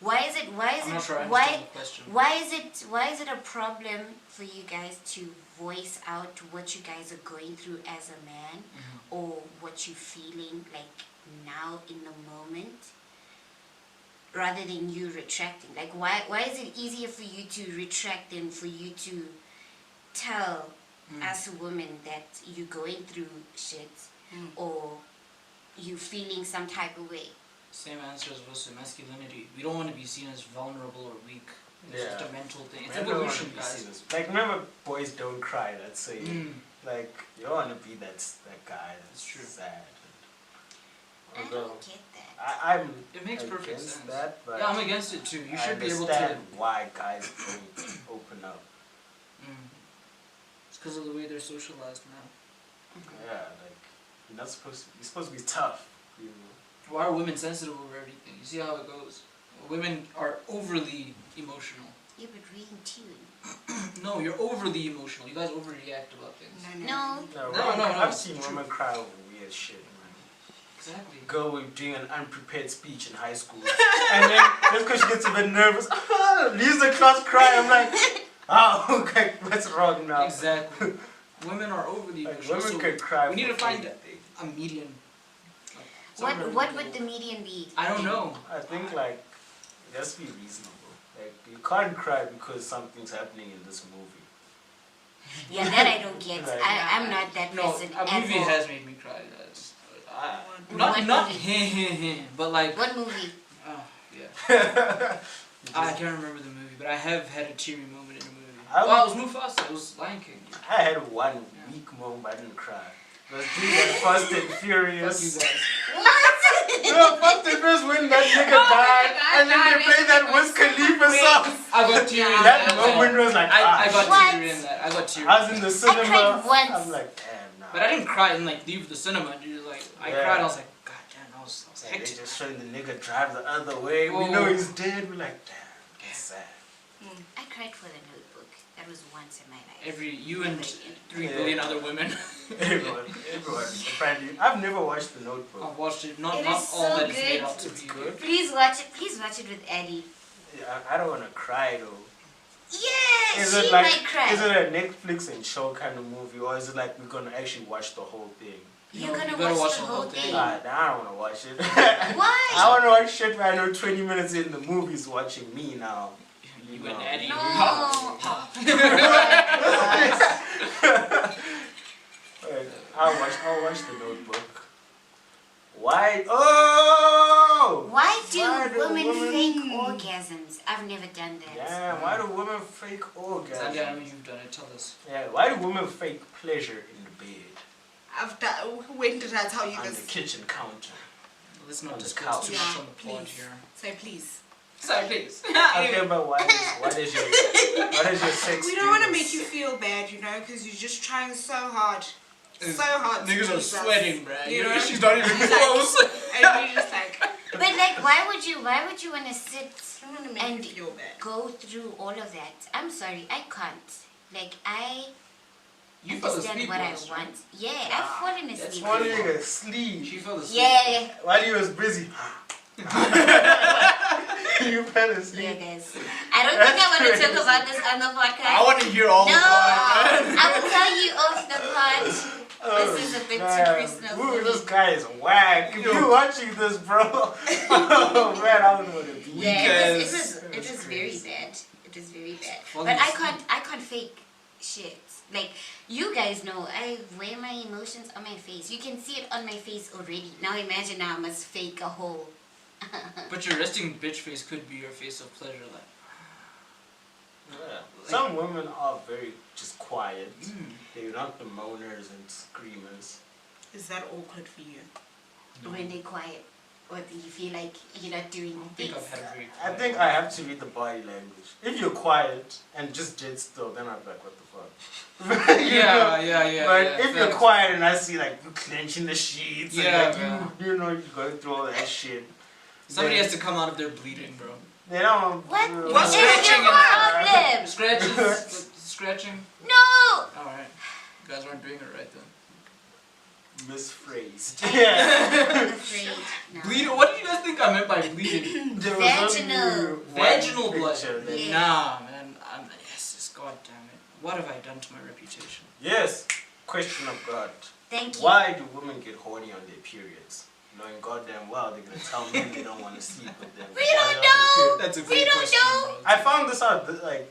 why is it I'm not sure I understand the question. why is it a problem for you guys to voice out what you guys are going through as a man or what you're feeling like now in the moment rather than you retracting? Like why is it easier for you to retract than for you to tell us women that you're going through shit or you feeling some type of way? Same answer as was to masculinity. We don't want to be seen as vulnerable or weak. It's Yeah. just a mental thing. It's Men don't wanna evolution, be guys. seen as- Like remember, boys don't cry. That's saying. Like you don't want to be that guy that's true. sad. I Although don't get that. I'm It makes perfect against sense. that, but Yeah, I'm against it too. You I should be able to. understand why guys don't open up. It's because of the way they're socialized now. Yeah, like you're not supposed to. You're supposed to be tough. You know. Why are women sensitive over everything? You see how it goes. Women are overly emotional. Yeah, but reading tune. No, you're overly emotional. You guys overreact about things. No. No. I've seen women cry over weird shit, man. Exactly. Girl was doing an unprepared speech in high school, and then just because she gets a bit nervous, leaves the class crying. I'm like, oh, okay, what's wrong now? Exactly. Women are overly Like, emotional. women So could cry. we need to for find anything. a median. Like, somewhere What in would the middle. median be? I don't know. I think like just be reasonable. Like you can't cry because something's happening in this movie. Yeah, that I don't get. Like- I'm not that No, person a at movie all. has made me cry. That's, What not movie? but like. What movie? Oh, yeah. I can't remember the movie, but I have had a teary moment in a movie. Well, it was Mufasa. It was Lion King. I had one weak moment, but I didn't cry. It was doing that Fast and Fuck Furious. you guys. What? No, Fast and Furious when that nigga died, and then they play that Wiz Khalifa song. I got teary in That that. moment was like, I got What? teary in that. I got teary. I was in the cinema. cried once. I'm like, damn, nah. But I didn't cry and like leave the cinema, dude. Like I Yeah. cried. I was like, God damn, I was Like, they hectic. just showing the nigga drive the other way. We Whoa. know he's dead. We're like, damn, that's sad. I cried for The Notebook. That was once in my life. You and 3 billion other women. Everyone. Apparently, I've never watched The Notebook. I've watched it. Not It all is so that it's made good. out to It's be. good. Please watch it. Please watch it with Eddie. Yeah, I don't want to cry though. Yeah, Is she it like might cry. is it a Netflix and chill kind of movie, or is it like we're gonna actually watch the whole thing? You're No, gonna you gotta watch the whole thing. I don't want to watch it. Why? I want to watch shit where I know 20 minutes in the movie's watching me now. You and Eddie. No. I'll watch The Notebook. Why? Oh! Why do Why do women women- fake orgasms? I've never done that. Yeah, why do women fake orgasms? Sandy, I know you've done it. Tell us. Yeah, why do women fake pleasure in the bed? When did I tell you On the this? kitchen counter. Let's On not the discuss couch. too much Yeah, on the plot please. here. So please. Sorry, please. Okay, but what is your sex We don't want to dreams? make you feel bad, you know, because you're just trying so hard. So hard to Niggas are please us, sweating, bruh. You know? She's not even He's like- close. And you're just like, But like, why would you want to sit I don't want to make and you feel bad. go through all of that? I'm sorry, I can't. Like, I You fell understand asleep what I once, right? want. Yeah, I've fallen That's asleep. Falling before. asleep She fell asleep. Yeah, while he was busy. You fell asleep. yeah, guys. I don't think I want to That's talk about this on the I podcast. want to hear all No, about it, man. I will tell you off the pod. This is a bit too personal for Ooh, me. this guy is whack. If you're watching this, bro. Oh man, I don't know what to do. Yeah, it Because- was very bad. It was very bad. Falling But asleep. I can't fake shit. Like, you guys know, I wear my emotions on my face. You can see it on my face already. Now imagine I must fake a whole. But your resting bitch face could be your face of pleasure, like. Yeah. Some women are very just quiet. Mm. They're not the moaners and screamers. Is that awkward for you? When they're quiet. Or do you feel like you're not doing I think things? I've had a very. I think I have to read the body language. If you're quiet and just dead still, then I'm like, what the fuck? You know? Yeah. But if you're facts. quiet and I see like you clenching the sheets Yeah, and like you know, you go through all that shit. Somebody then has to come out of there bleeding, bro. They don't. What? uh, What is scratching your and- problem? Scratches, scratching. No! Alright. You guys weren't doing it right then. Misphrased. I'm Yeah. afraid. No. Bleeding? What did you guys think I meant by bleeding? There was Vaginal. only one Vaginal blood. picture that- Yeah. Nah, man. Yes, god damn it. What have I done to my reputation? Yes. Question of God. Thank you. Why do women get horny on their periods? Knowing goddamn well they're gonna tell men they don't want to sleep with them. We Why don't are know. they- That's a We great don't question. know. bro. I found this out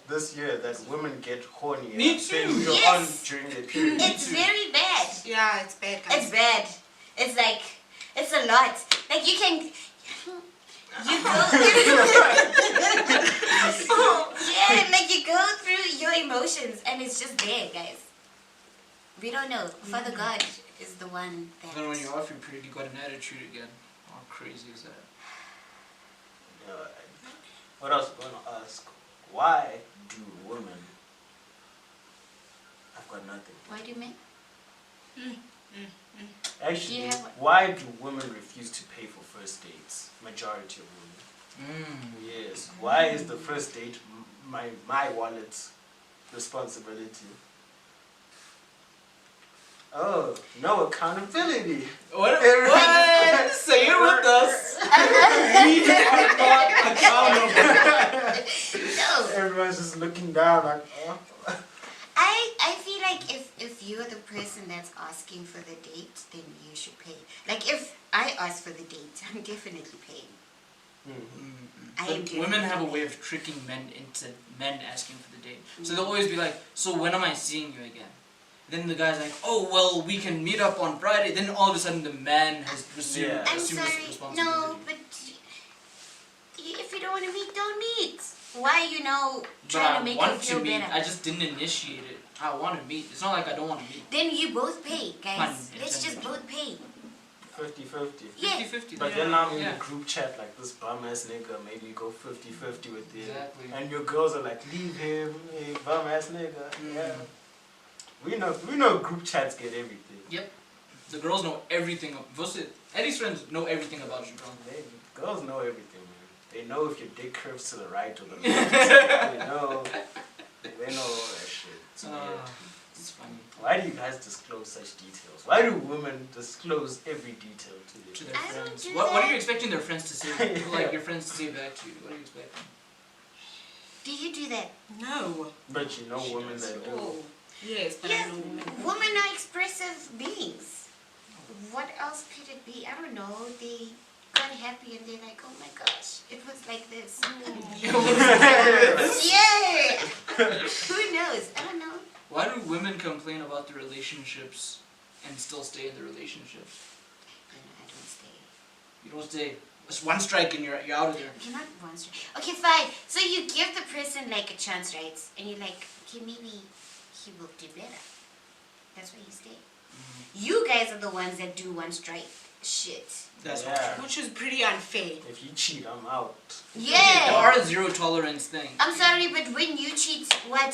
this year that women get horny. Me when too. you're Yes. on during their period. It's very bad. Yeah, it's bad, guys. It's bad. It's like, it's a lot. Like you can, you go, yeah, like you go through your emotions and it's just there, guys. We don't know. Father God is the one that. Then when you're off your period, you got an attitude again. How crazy is that? What else I want to ask? Why do women? I've got nothing. Why do men? Actually, Yeah. why do women refuse to pay for first dates? Majority of women. Yes. Why is the first date my wallet's responsibility? Oh, no accountability. What? What? Say it with us. We are not accountable. No. Everyone's just looking down like, oh. I feel like if you're the person that's asking for the date, then you should pay. Like if I ask for the date, I'm definitely paying. I am But women definitely have a paying. way of tricking men into men asking for the date. So they'll always be like, so when am I seeing you again? Then the guy's like, oh, well, we can meet up on Friday. Then all of a sudden the man has assumed, Yeah. I'm assumed this sorry. responsibility. No, but if you don't want to meet, don't meet. Why are you now But trying I to make want you feel to meet. better? I just didn't initiate it. I want to meet. It's not like I don't want to meet. Then you both pay, guys. Fine, Let's just intention. both pay. 50-50. Yeah. 50-50. But then I'm in Yeah. a group chat like this bum ass nigga, maybe go 50-50 with him. Exactly. And your girls are like, leave him, hey, bum ass nigga. Mm. Yeah. We know group chats get everything. Yep. The girls know everything. Eddie's friends know everything about you, bro. Girls know everything, man. They know if your dick curves to the right or the left. They know They know all that shit. It's weird. It's funny. Why do you guys disclose such details? Why do women disclose every detail to To their their I don't friends. do What are that. you expecting their friends to say? Like your friends to say back to you? What are you expecting? Do you do that? No. But you know She women does. that do. Oh. Yes, but Yes, I know women. women are expressive beings. What else could it be? I don't know. They got happy and they're like, oh my gosh, it was like this. Yeah. Who knows? I don't know. Why do women complain about the relationships and still stay in the relationships? I don't stay. You don't stay. It's one strike and you're out of there. Okay, not one straight. Okay, fine. So you give the person like a chance, right? And you're like, okay, maybe he will do better. That's why you stay. You guys are the ones that do one strike shit. That's Yeah. not true. Which is pretty unfair. If you cheat, I'm out. There Yeah. are a zero tolerance thing. I'm sorry, but when you cheat, what?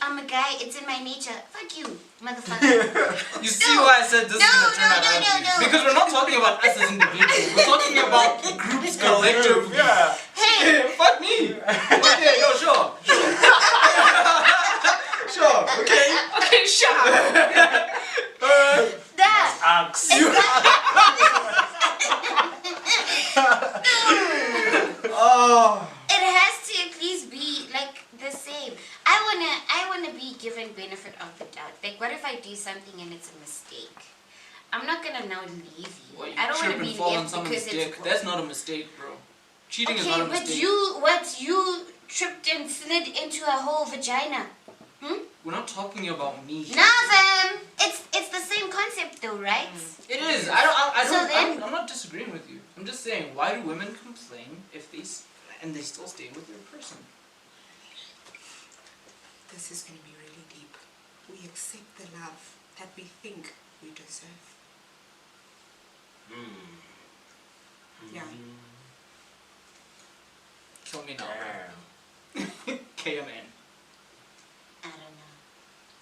I'm a guy. It's in my nature. Fuck you, motherfucker. You see why I said this is gonna turn out no, ugly? no. Because we're not talking about us as individuals. We're talking about groups collectively. Yeah. Hey, Fuck me. Okay, no, sure. Sure. Okay. Okay, shut up. that. Axe. Oh. It has to at least be like the same. I wanna be given benefit of the doubt. Like, what if I do something and it's a mistake? I'm not gonna now leave you. What, you I don't trip wanna and be fall on left someone's because dick. it's. That's not a mistake, bro. Cheating is not Okay, a but mistake. you tripped and slid into a whole vagina. We're not talking about me. Nothing. It's the same concept though, right? It is. I So don't. then- I'm not disagreeing with you. I'm just saying, why do women complain if and they still stay with their person? This is going to be really deep. We accept the love that we think we deserve. Yeah. Kill me now. Damn. KMN. I don't know.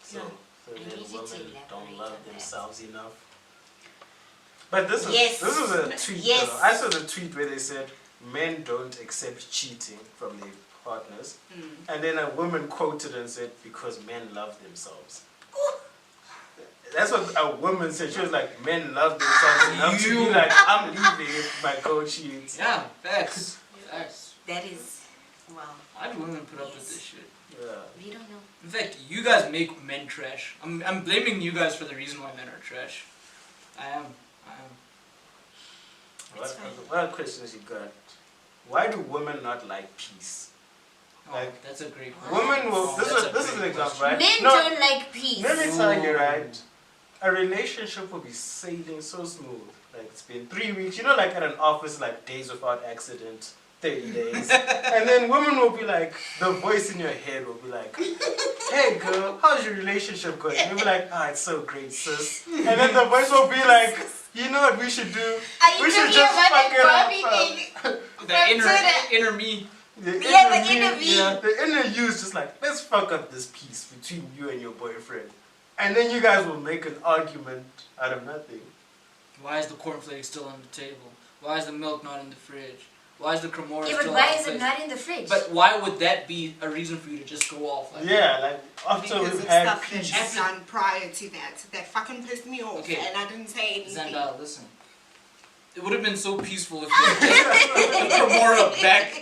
So I then need you to women don't elaborate love on that. themselves enough. But this Yes. was a tweet. Yes. Though. I saw the tweet where they said men don't accept cheating from their partners, and then a woman quoted and said because men love themselves. That's what a woman said. She was like, men love themselves enough to be like, I'm leaving if my girl cheats. Yeah, facts. Facts. That is, well, Why do women put up with this shit? Yeah. we don't know. In fact, you guys make men trash. I'm blaming you guys for the reason why men are trash. I am. What questions you got? Why do women not like peace? Oh, Like, that's a great question. Women will. Oh, This that's is a an great example, question. right? Men No, don't like peace. let me tell you, Ooh. right? A relationship will be sailing so smooth. Like it's been 3 weeks. You know, like at an office, like days without accident, 30 days. And then women will be like, the voice in your head will be like, hey girl, how's your relationship going? You'll be like, ah, it's so great, sis. And then the voice will be like, you know what we should do? Are you We should talking just about fuck the it Barbie up, thing? The From inner me. The Yeah, the me- inner me. Yeah, the inner you is just like, let's fuck up this peace between you and your boyfriend. And then you guys will make an argument out of nothing. Why is the cornflakes still on the table? Why is the milk not in the fridge? Why is the cremora Yeah, but still why out of is it place? not in the fridge? But why would that be a reason for you to just go off like that? Yeah, like after Because we've of had stuff peace. that's done prior to that fucking pissed me off, Okay. and I didn't say anything. Zandal, listen. It would have been so peaceful if you had just cremora back.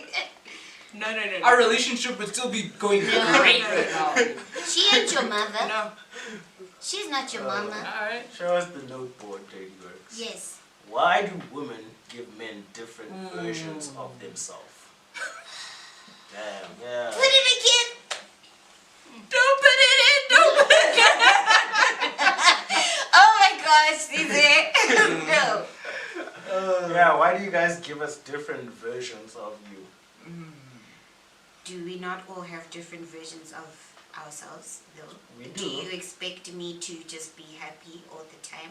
No. Our relationship would still be going great right now. She ain't your mother. No. She's not your mama. Alright. Show us the noteboard, Dirty Works. Yes. Why do women give men different versions of themselves? Damn, yeah. Put it again. Don't put it in! Don't put it in! Oh my gosh, is it? No. Yeah, why do you guys give us different versions of you? Do we not all have different versions of ourselves, though? We Do do. you expect me to just be happy all the time?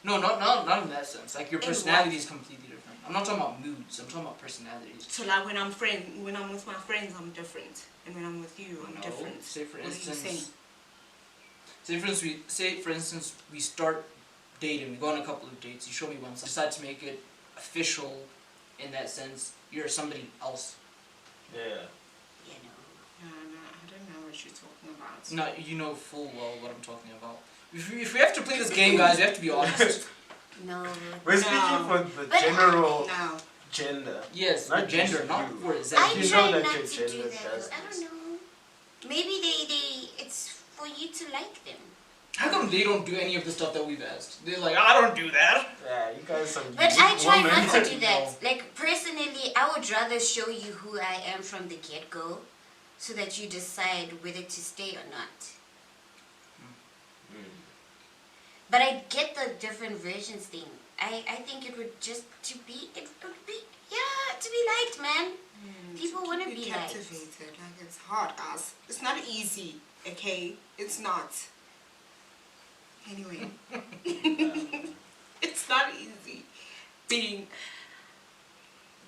No, not in that sense. Like your In personality is completely different. I'm not talking about moods, I'm talking about personalities. So like when I'm with my friends, I'm different, and when I'm with you, I'm No, different. Say for What are you saying? instance, say for instance we start dating, we go on a couple of dates, you show me once, I decide to make it official in that sense, you're somebody else. Yeah. You know. I don't know. what you're talking about. No, you know full well what I'm talking about. If we have to play this game, guys, we have to be honest. No. We're speaking for the But general No. gender. Yes, Not not gender, just not you. for I exactly. You know try that not your to do gender that. does I don't this. know. Maybe it's for you to like them. How come they don't do any of the stuff that we've asked? They're like, I don't do that. Yeah, you guys some But I unique try woman. not to do that. Like, personally, I would rather show you who I am from the get-go so that you decide whether to stay or not. But I get the different versions thing. I think it would just to be liked, man. People want to be liked. captivated. Like, it's hard, guys. It's not easy, okay? It's not. Anyway. It's not easy being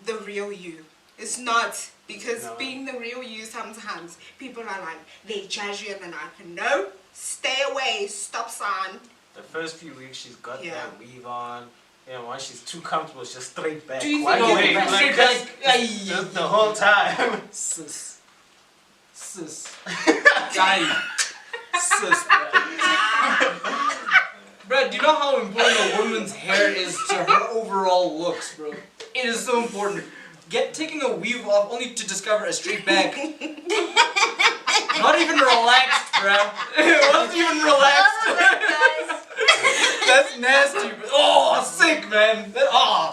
the real you. It's not. Because No. being the real you, sometimes people are like, they judge you and they're like, no, stay away, stop sign. The first few weeks she's got Yeah. that weave on. And once she's too comfortable, it's just straight back. Do you One think way, you're like, straight back? just the whole time. Sis. Guy. Sis, bro, do you know how important a woman's hair is to her overall looks, bro? It is so important. Taking a weave off only to discover a straight back. Not even relaxed, bro. It wasn't even relaxed. Oh my gosh. That's nasty, bro. Oh, sick, man.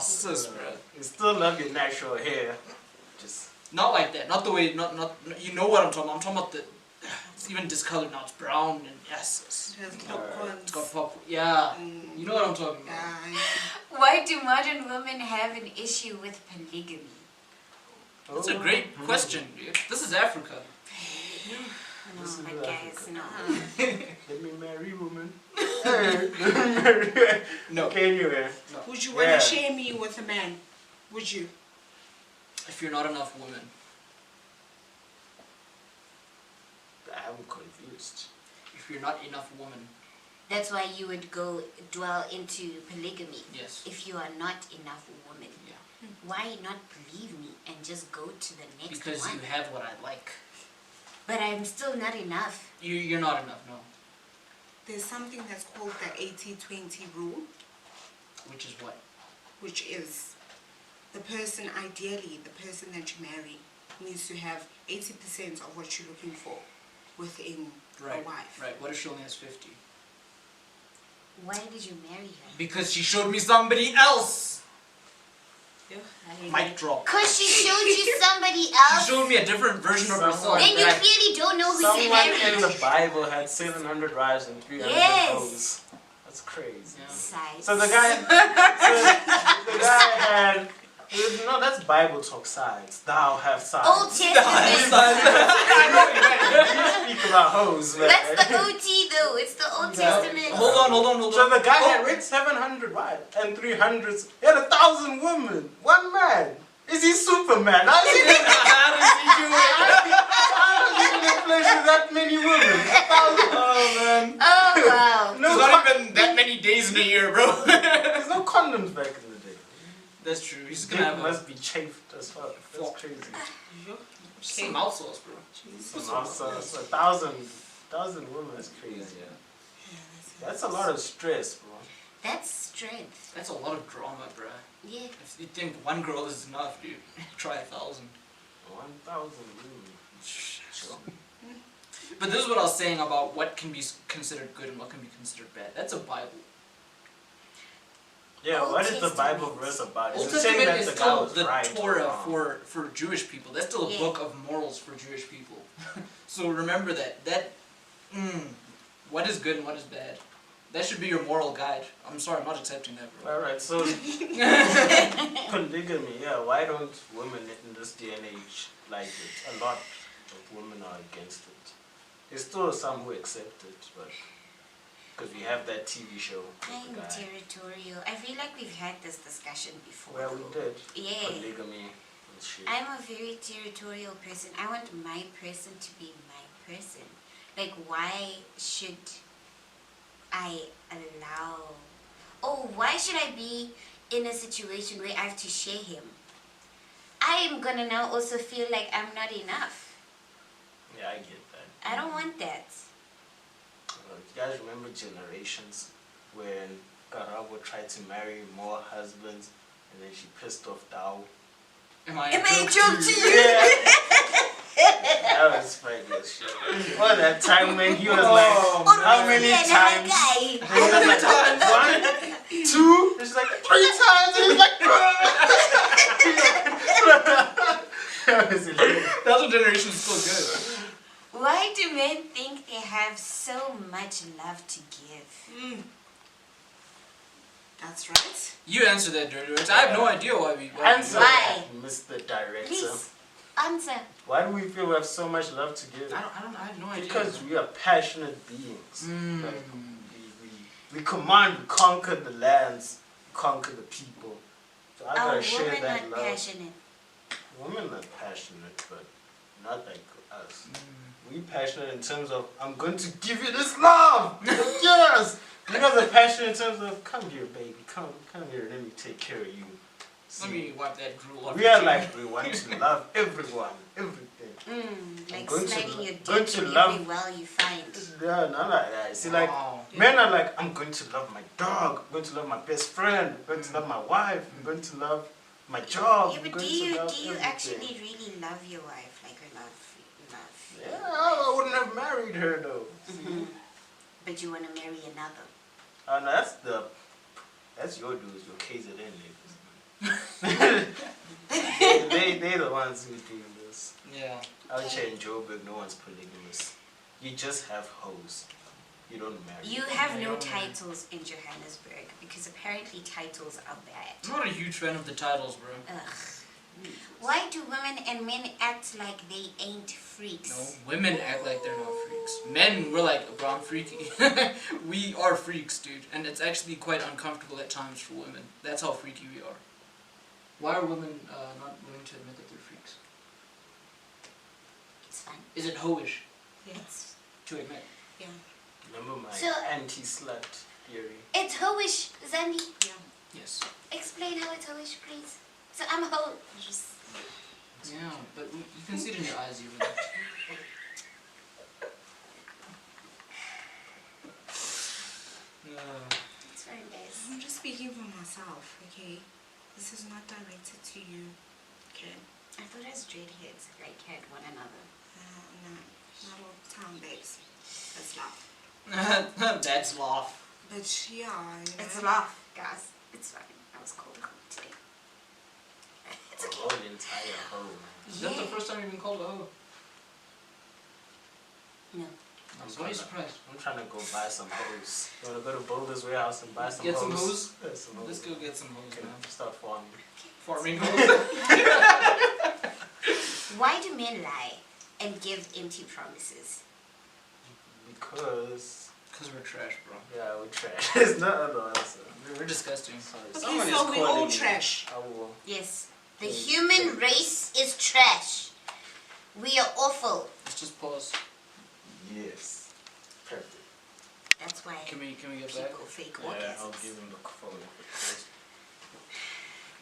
Sis, bro. You still love your natural hair. Just Not like that. Not the way. Not. You know what I'm talking about. I'm talking about the. It's even discolored now. It's brown and yes. It has popcorn. It's got pop. Yeah. You know what I'm talking about. Yeah, Why do modern women have an issue with polygamy? That's a great question, dude. This is Africa. No, This is my guys, no. let me marry woman. Hey, let me marry. No. Okay, anyway. Would you want Yeah. to share me with a man? Would you? If you're not enough women. I'm confused. If you're not enough woman. That's why you would go dwell into polygamy. Yes. If you are not enough woman. Yeah. Why not believe me and just go to the next Because one? you have what I like. But I'm still not enough. You're not enough, no. There's something that's called the 80-20 rule, Which is what? which is the person, ideally, the person that you marry needs to have 80% of what you're looking for within Right. a wife. Right. What if she only has 50? Why did you marry her? Because she showed me somebody else. Yeah. Mic drop. Because she showed you somebody She else? showed me a different version of herself. Someone- Then you that I- clearly don't know who you Someone married. in the Bible had 700 wives and 300 Yes. hoes. That's crazy. Yeah. Size. So the guy had. No, that's Bible talk sides. Thou have sides. Old Testament. I know it, right? You speak about hoes, man. That's the OT though. It's the Old Yeah. Testament. Hold on. So the guy had read 700 wives and 300. He had 1,000 women. One man. Is he Superman? How is he in How does he do it? a place with that many women? 1,000. Oh man. Oh wow. No, There's not even that many days in a year, bro. there's no condoms back in the day. That's true. He's Dick gonna have must be chafed as fuck. That's Fuck. crazy. some mouth sauce, bro. Also, 1,000 women. That's crazy. That's a lot of stress, bro. That's strength. That's a lot of drama, bro. Yeah. If you think one girl is enough, dude, try 1,000. 1,000 women. Sure. But this is what I was saying about what can be considered good and what can be considered bad. That's a Bible. Yeah, Old what is the Testament. Bible verse about? Old Is it saying Testament that is the guy still was the right or Torah wrong? for Jewish people. That's still a Yeah. book of morals for Jewish people. So remember that. What is good and what is bad? That should be your moral guide. I'm sorry, I'm not accepting that, bro. Alright, so polygamy, yeah, why don't women in this day and age like it? A lot of women are against it. There's still some who accept it, but because we have that TV show with I'm the guy. territorial. I feel like we've had this discussion before. Well, we did. Yeah. Polygamy and shit. I'm a very territorial person. I want my person to be my person. Like, why should I allow... Oh, why should I be in a situation where I have to share him? I am gonna now also feel like I'm not enough. Yeah, I get that. I don't want that. You guys remember Generations when Karabo tried to marry more husbands and then she pissed off Dao? Am I Am a I a joke joke to to you? you? Yeah. That was funny as shit. Well, that time when he was like, how many times? He was like, 1, 2, and she's like, 3 times, and he's like, that was hilarious. That's what Generations is still good. Why do men think they have so much love to give? That's right. You answer that, Dirty Rich. I have no idea why we. Answer Why? that, Mr. Director. Please, answer. Why do we feel we have so much love to give? I have no idea. Because we are passionate beings. Mm. Like, we command, we conquer the lands, we conquer the people. So I Are gotta share women that not love. passionate? Women are passionate, but not like us. We passionate in terms of, I'm going to give you this love! Yes! You guys are passionate in terms of, come here, baby, come here, let me take care of you. Let me wipe that drool off. We are like, we want to love everyone, everything. Like going to sliding your going dick to in love- every well you find. Yeah, not like that. See, like, Wow. men are like, I'm going to love my dog, I'm going to love my best friend, I'm going to love my wife, I'm going to love my job. Yeah, I'm but going do to you love everything. actually really love your wife? Like I love. Yeah, I wouldn't have married her though. But you want to marry another. And that's your dudes, your KZN niggas. they the ones who do this. Yeah. Out here in Joburg, no one's polygamous. You just have hoes. You don't marry. You have no titles in Johannesburg because apparently titles are bad. I'm not a huge fan of the titles, bro. Ugh. Why do women and men act like they ain't freaks? No, women act like they're not freaks. Men, we're like, bro, I'm freaky. We are freaks, dude. And it's actually quite uncomfortable at times for women. That's how freaky we are. Why are women not willing to admit that they're freaks? It's fine. Is it hoish It's to admit? Yeah. Remember my So- anti-slut theory? it's hoish, Zandi. Yeah. Yes. Explain how it's hoish, please. So I'm a hoe. Yeah, but you can see it in your eyes even. It's fine, guys. I'm just speaking for myself, okay? This is not directed to you, okay? I thought as dreadheads like had one another. No, not all the time, babes. That's love. That's laugh. But yeah, you know. It's a laugh, guys. It's fine. I was called a hoe today. It's okay. Oh, the entire hoe. Is that the first time you've been called a hoe? No. Why are you surprised? I'm trying to go buy some hoes. You want to go to Boulder's warehouse and buy some Get hoes? some hoes? Yeah, some hoes. Let's go get some hoes, Okay, man. start farming. Farming hoes. Why do men lie and give empty promises? Because, Because we're trash, bro. yeah, we're trash. There's no other answer. We're disgusting. Sorry. Okay, Someone is so we all calling me. trash. I will. Yes. The human race is trash. We are awful. Let's just pause. Yes. Perfect. That's why Can we get back? people fake Yeah, I'll orgasms. give him the phone. First.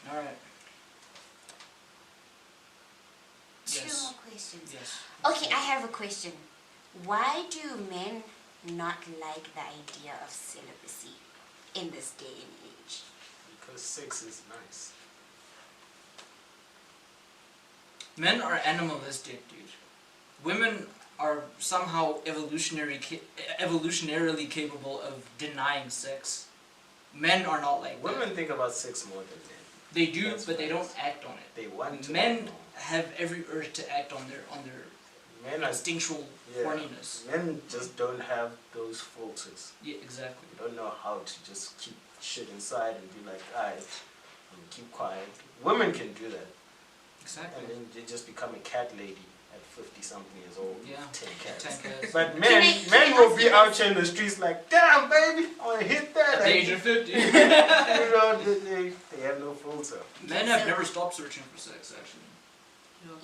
Alright. Two Yes. more questions. Yes. Okay, I have a question. Why do men not like the idea of celibacy in this day and age? Because sex is nice. Men are animalistic, dude. Women are somehow evolutionarily capable of denying sex. Men are not like that. Women think about sex more than men. They do, That's but they facts. don't act on it. They want to. Men know. have every urge to act on their Men are, instinctual yeah. horniness. Men just don't have those filters. Yeah, exactly. They don't know how to just keep shit inside and be like, alright, and keep quiet. Women can do that. Exactly. And then they just become a cat lady at 50-something years old. Yeah. 10 cats. 10 cats. But Can men I will ask be you out here in the streets like, damn, baby, I want to hit that. At the age of 50. You know, they have no filter. Men have never stopped searching for sex, actually.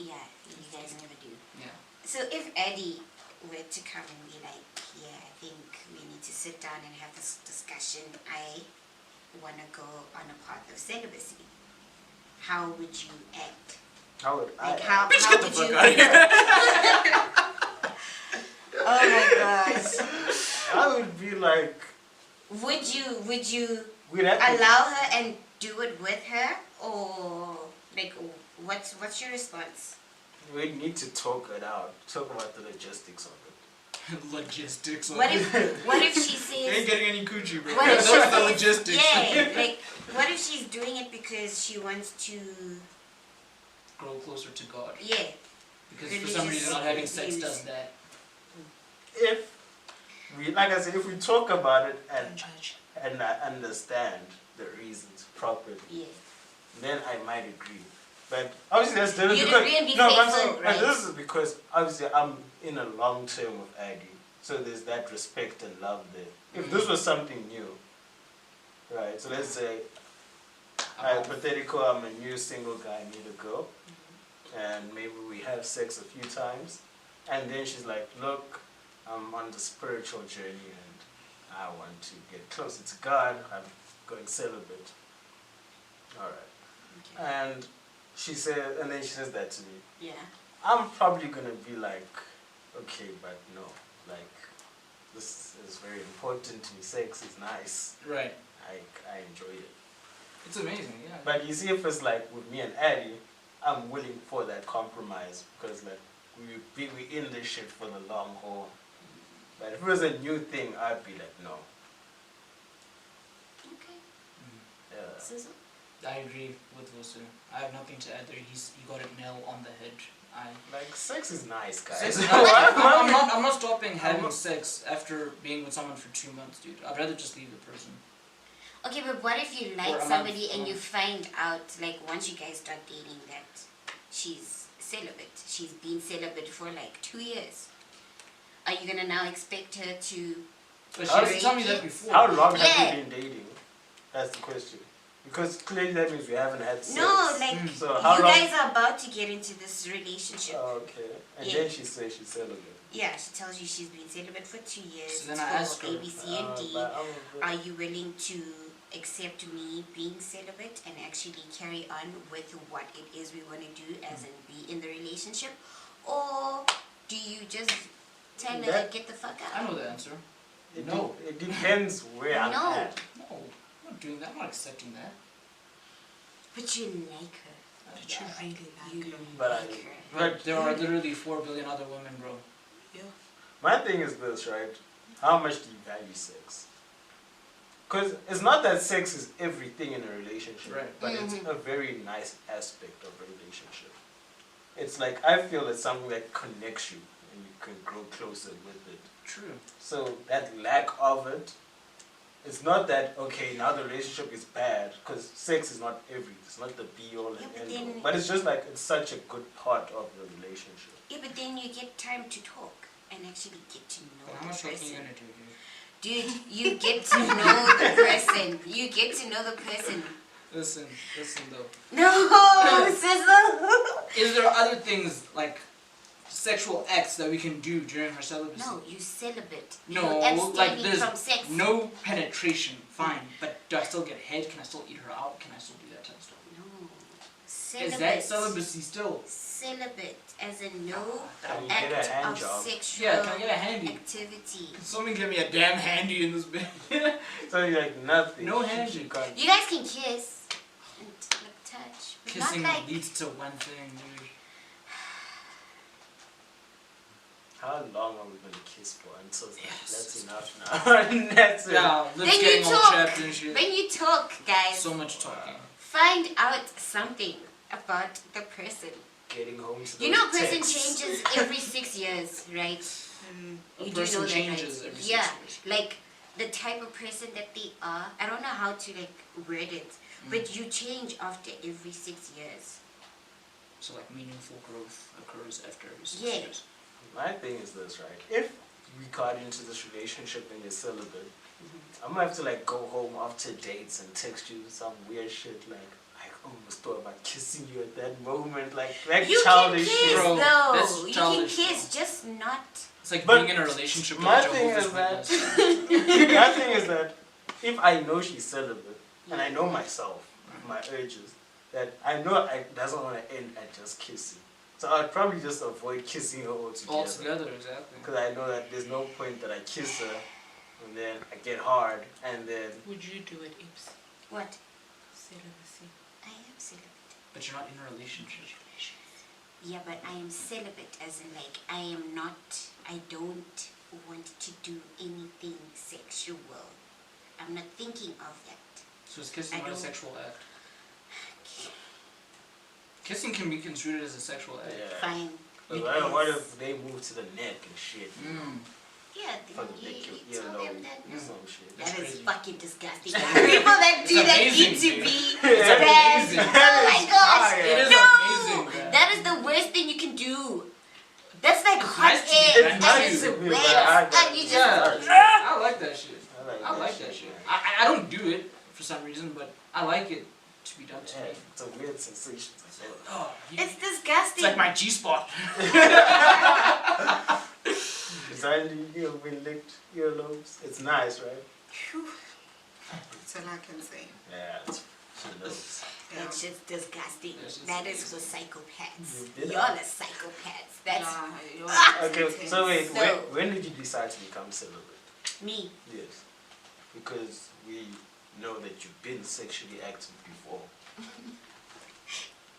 Yeah, you guys never do. Yeah. So if Eddie were to come and be like, yeah, I think we need to sit down and have this discussion. I want to go on a path of celibacy. How would you act? How would Like I? how Bitch, get the would fuck you? out of here. Oh my gosh. I would be like, Would you we'd have to, allow her and do it with her, or like what's your response? we need to talk it out. Talk about the logistics of it. Logistics. What if she You ain't says getting any coochie, bro. what if Those she are the says, logistics. yeah, like what if she's doing it because she wants to, Grow closer to God. yeah, Because for some reason not having sex Religious does that. If we, like I said, if we talk about it Don't judge. and I understand the reasons properly, yeah. then I might agree. But obviously that's different You'd because agree and be no, but I'm faithful, saying, right? but this is because obviously I'm in a long term with Aggie, so there's that respect and love there. If this was something new, right? So let's say hypothetical, I'm a new single guy, I meet a girl, and maybe we have sex a few times, and then she's like, "Look, I'm on the spiritual journey, and I want to get closer to God. I'm going celibate." All right. And she said, and then she says that to me. Yeah. I'm probably gonna be like, okay, but no, like, this is very important to me. Sex is nice. Right. I enjoy it. It's amazing, yeah. But you see, if it's like with me and Addie, I'm willing for that compromise because like we in this shit for the long haul. But if it was a new thing, I'd be like, no. Okay. Yeah. Sizzle? I agree with Vusani. I have nothing to add there. He got it nail on the head. Like sex is nice, guys. Sex is Why- nice. I'm not stopping having sex after being with someone for 2 months, dude. I'd rather just leave the person. Okay, but what if you Or like a month, somebody and yeah. you find out, like, once you guys start dating, that she's celibate? She's been celibate for like 2 years. Are you gonna now expect her to? But How- she didn't tell me that before. How long Yeah. have you been dating? That's the question. Because clearly that means we haven't had sex. No, like So how you long? guys are about to get into this relationship. Oh, okay. And Yeah. then she says she's celibate. Yeah, she tells you she's been celibate for 2 years. So then I ask for her, A, B, C, and D. But I'm a bit- Are you willing to accept me being celibate and actually carry on with what it is we want to do, as in be in the relationship? Or do you just tell her, That- get the fuck I out? know the answer. It No. It depends where I'm No. at. No, I'm not doing that. I'm not accepting that. But you like her. But you really like You her. But like I- her. But There are literally 4 billion other women, bro. Yeah. my thing is this, right? How much do you value sex? Because it's not that sex is everything in a relationship, Right. but it's Mhm. a very nice aspect of a relationship. It's like, I feel it's something that connects you and you can grow closer with it. True. So that lack of it, it's not that, okay, now the relationship is bad, because sex is not everything, it's not the be-all Yeah, and but end-all. then- But it's just like, it's such a good part of the relationship. Yeah, but then you get time to talk and actually get to know But how the much talking you person. gonna do, dude? Dude, you get to know the person. You get to know the person. Listen though. No, sizzle. Is there other things like sexual acts that we can do during her celibacy? No, you celibate. No, You're like abstaining there's from sex. no penetration. Fine, but do I still get head? Can I still eat her out? Can I still do that type of stuff? No. Is that celibacy still? Celibate, as in no Can you get a act hand of job? sexual Yeah, can I get a handy? activity. Can someone get me a damn handy in this bed? So you're like, nothing. No She handshake. can't- You guys can kiss and like touch, but Kissing not like. leads to one thing, dude. How long are we gonna kiss for until it's like, Yes. that's enough now? That's it. Yeah, lips Then you getting all talk. chapped and shit. When you talk, guys, So much talking. find out something about the person. Getting home to You know, a those person texts. changes every 6 years, right? A You do person know that, changes right? every 6 Yeah, years. like the type of person that they are. I don't know how to like word it, but you change after every 6 years. So like meaningful growth occurs after every 6 Yeah. years. My thing is this, right? If we got into this relationship and you're celibate, I'm gonna have to like go home after dates and text you some weird shit like, I almost thought about kissing you at that moment, like You can childish kiss shit. Bro, though. that's You can childish, kiss, just not. It's like But being in a relationship with my a thing Jehovah's is that- Witness. My thing is that if I know she's celibate and I know myself, my urges, that I know it doesn't want to end at just kissing. So I'd probably just avoid kissing her altogether. Altogether, exactly. Because I know that there's no point that I kiss her and then I get hard and then... Would you do it, Ips? What? Celibacy. I am celibate. But you're not in a relationship. Yeah, but I am celibate as in like I don't want to do anything sexual. I'm not thinking of that. So is kissing I not a don't- sexual act? Kissing can be construed as a sexual act. Yeah. Fine. But It what is. if they move to the neck and shit? Yeah, Fucking you, lick you your tell them earlobe that. or some shit. That's That is crazy. fucking disgusting. People that do It's that amazing, need to dude. be It's banned. amazing. Oh my gosh. fire. It is No! amazing, man. That is the worst thing you can do. That's like It's hot nice to be air. banned That too. is Yeah, wet. but I- And you just. Yeah, I like that shit. I like that shit. man. I don't do it for some reason, but I like it to be done to Yeah, me. it's a weird sensation. Oh, It's disgusting. it's like my G-spot. Decided you have been licked earlobes. It's nice, right? Phew. That's all I can say. Yeah, she knows. Yeah. It's just disgusting. It's just That is for psychopaths. You did Y'all it. are psychopaths. That's Okay, so wait, So- when did you decide to become celibate? me. Yes. Because we know that you've been sexually active before.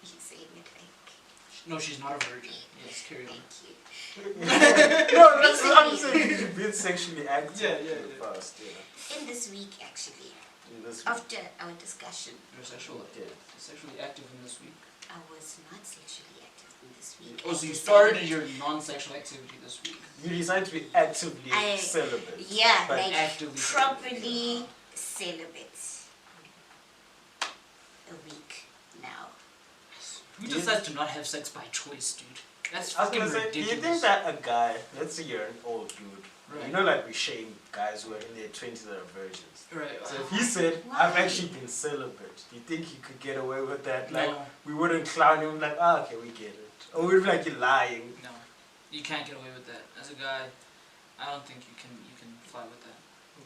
You saying it like, No, she's not a virgin. Yes, carry on. thank you. No, that's what I'm saying. You've been sexually active Yeah, in the yeah. past, yeah. In this week, actually, In this after our discussion, You're sexually active in this week. I was not sexually active in this week. Oh, I so you decided- started your non-sexual activity this week. you decided to be actively I- celibate. Yeah, But like actively properly celibate. A week now. Who decides to not have sex by choice, dude? That's I was fucking gonna say, ridiculous. do you think that a guy, let's say you're an old dude, Right. you know, like we shame guys who are in their 20s that are virgins. Right. So if he said, I've Why? actually been celibate, do you think he could get away with that? Like, No. we wouldn't clown him, like, ah, okay, we get it. Or we'd be like, you're lying. No, you can't get away with that. As a guy, I don't think you can fly with that.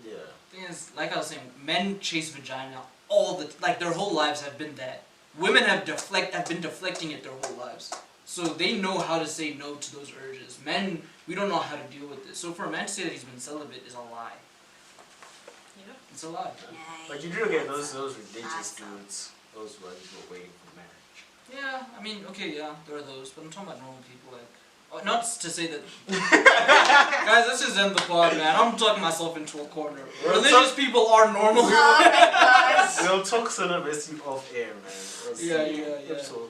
Yeah. Thing is, like I was saying, men chase vagina all the like their whole lives have been that. Women have been deflecting it their whole lives. So they know how to say no to those urges. Men, we don't know how to deal with this. So for a man to say that he's been celibate is a lie. Yeah. It's a lie. But you do get those religious Awesome. dudes, those ones who are waiting for marriage. Yeah, I mean, okay, yeah, there are those, but I'm talking about normal people, like, not to say that, guys, let's just end the pod, man. I'm talking myself into a corner. Well, Religious people are normal. Oh my gosh. We'll talk celibacy off air, man. Let's Yeah, see. yeah. So,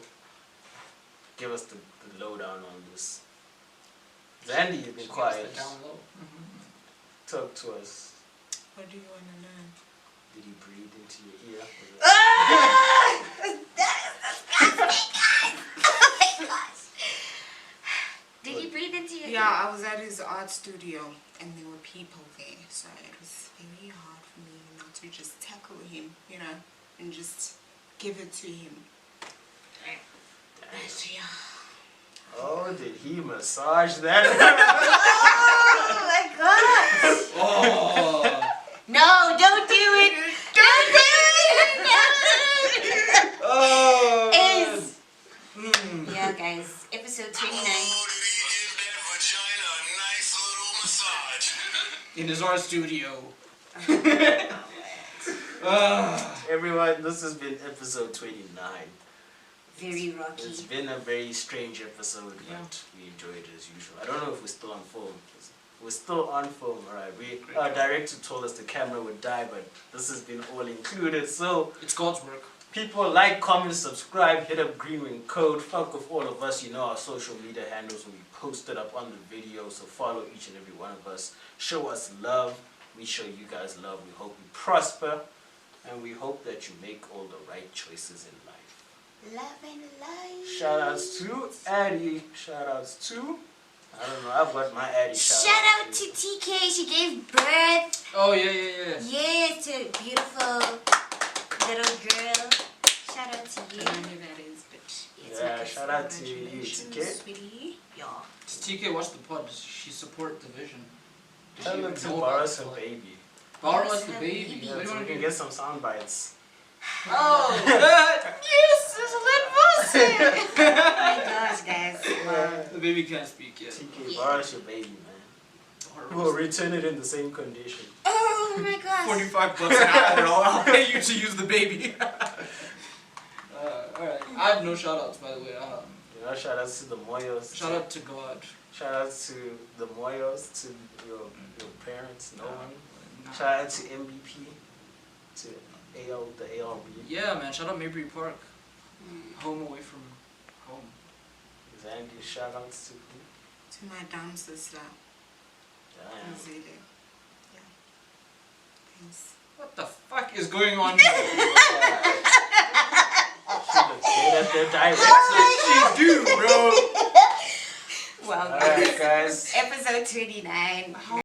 give us the lowdown on this. Zandy, you've been quiet. Down low. Talk to us. What do you want to know? Did he breathe into your ear? Ah! That is disgusting, guys. Oh my gosh. Did he breathe into your Yeah, I was at his art studio and there were people there, so it was very hard for me not to just tackle him, you know, and just give it to him. So, yeah. Oh, did he massage that? Oh my gosh. Oh. No, don't do it. Don't do it. Oh. Is Mm. yeah, guys. Episode 29. In his art studio. Everyone, this has been episode 29. Very rocky. It's been a very strange episode, Yeah. but we enjoyed it as usual. I don't know if we're still on film. We're still on film, alright. Great. Our director told us the camera would die, but this has been all included. So, It's God's work. people like, comment, subscribe, hit up Green Wing Code, fuck with all of us. You know our social media handles will be posted up on the video, so follow each and every one of us. Show us love. We show you guys love. We hope you prosper, and we hope that you make all the right choices in life. Love and light. Shout outs to Addie. Shout outs to, I don't know, I've got my Addie Shout out to TK. She gave birth. Oh, yeah. Yes, to a beautiful little girl. Shout out to I you. don't know who that is, but It's Yeah, my shout out to you, congratulations, TK. sweetie. Yeah. Does TK watch the pod? Does she support the vision? Does Tell she her even to know borrow about us the her pod? baby. Borrow Yes, us the her baby. baby. Yeah, What do you so we want to can do? get some sound bites. Oh, Yes, it's a little oh my gosh, guys. The baby can't speak yet. TK, borrow your baby, man. We'll return it in the same condition. Oh my gosh. $45 an hour. I'll pay you to use the baby. Alright. I have no shout outs, by the way. You know, shout out to the Moyos. Shout out to God. Shout out to the Moyos, to your parents, no one. Nah. Shout out to MVP, to the ARB. Yeah, man. Shout out Maybury Park. Home away from home. Is there any shout outs to who? To my damn sister. Damn. Zile. Yeah. Thanks. What the fuck is going on here? At their direct. That's what she do, bro. Well, Alright, guys. episode 29.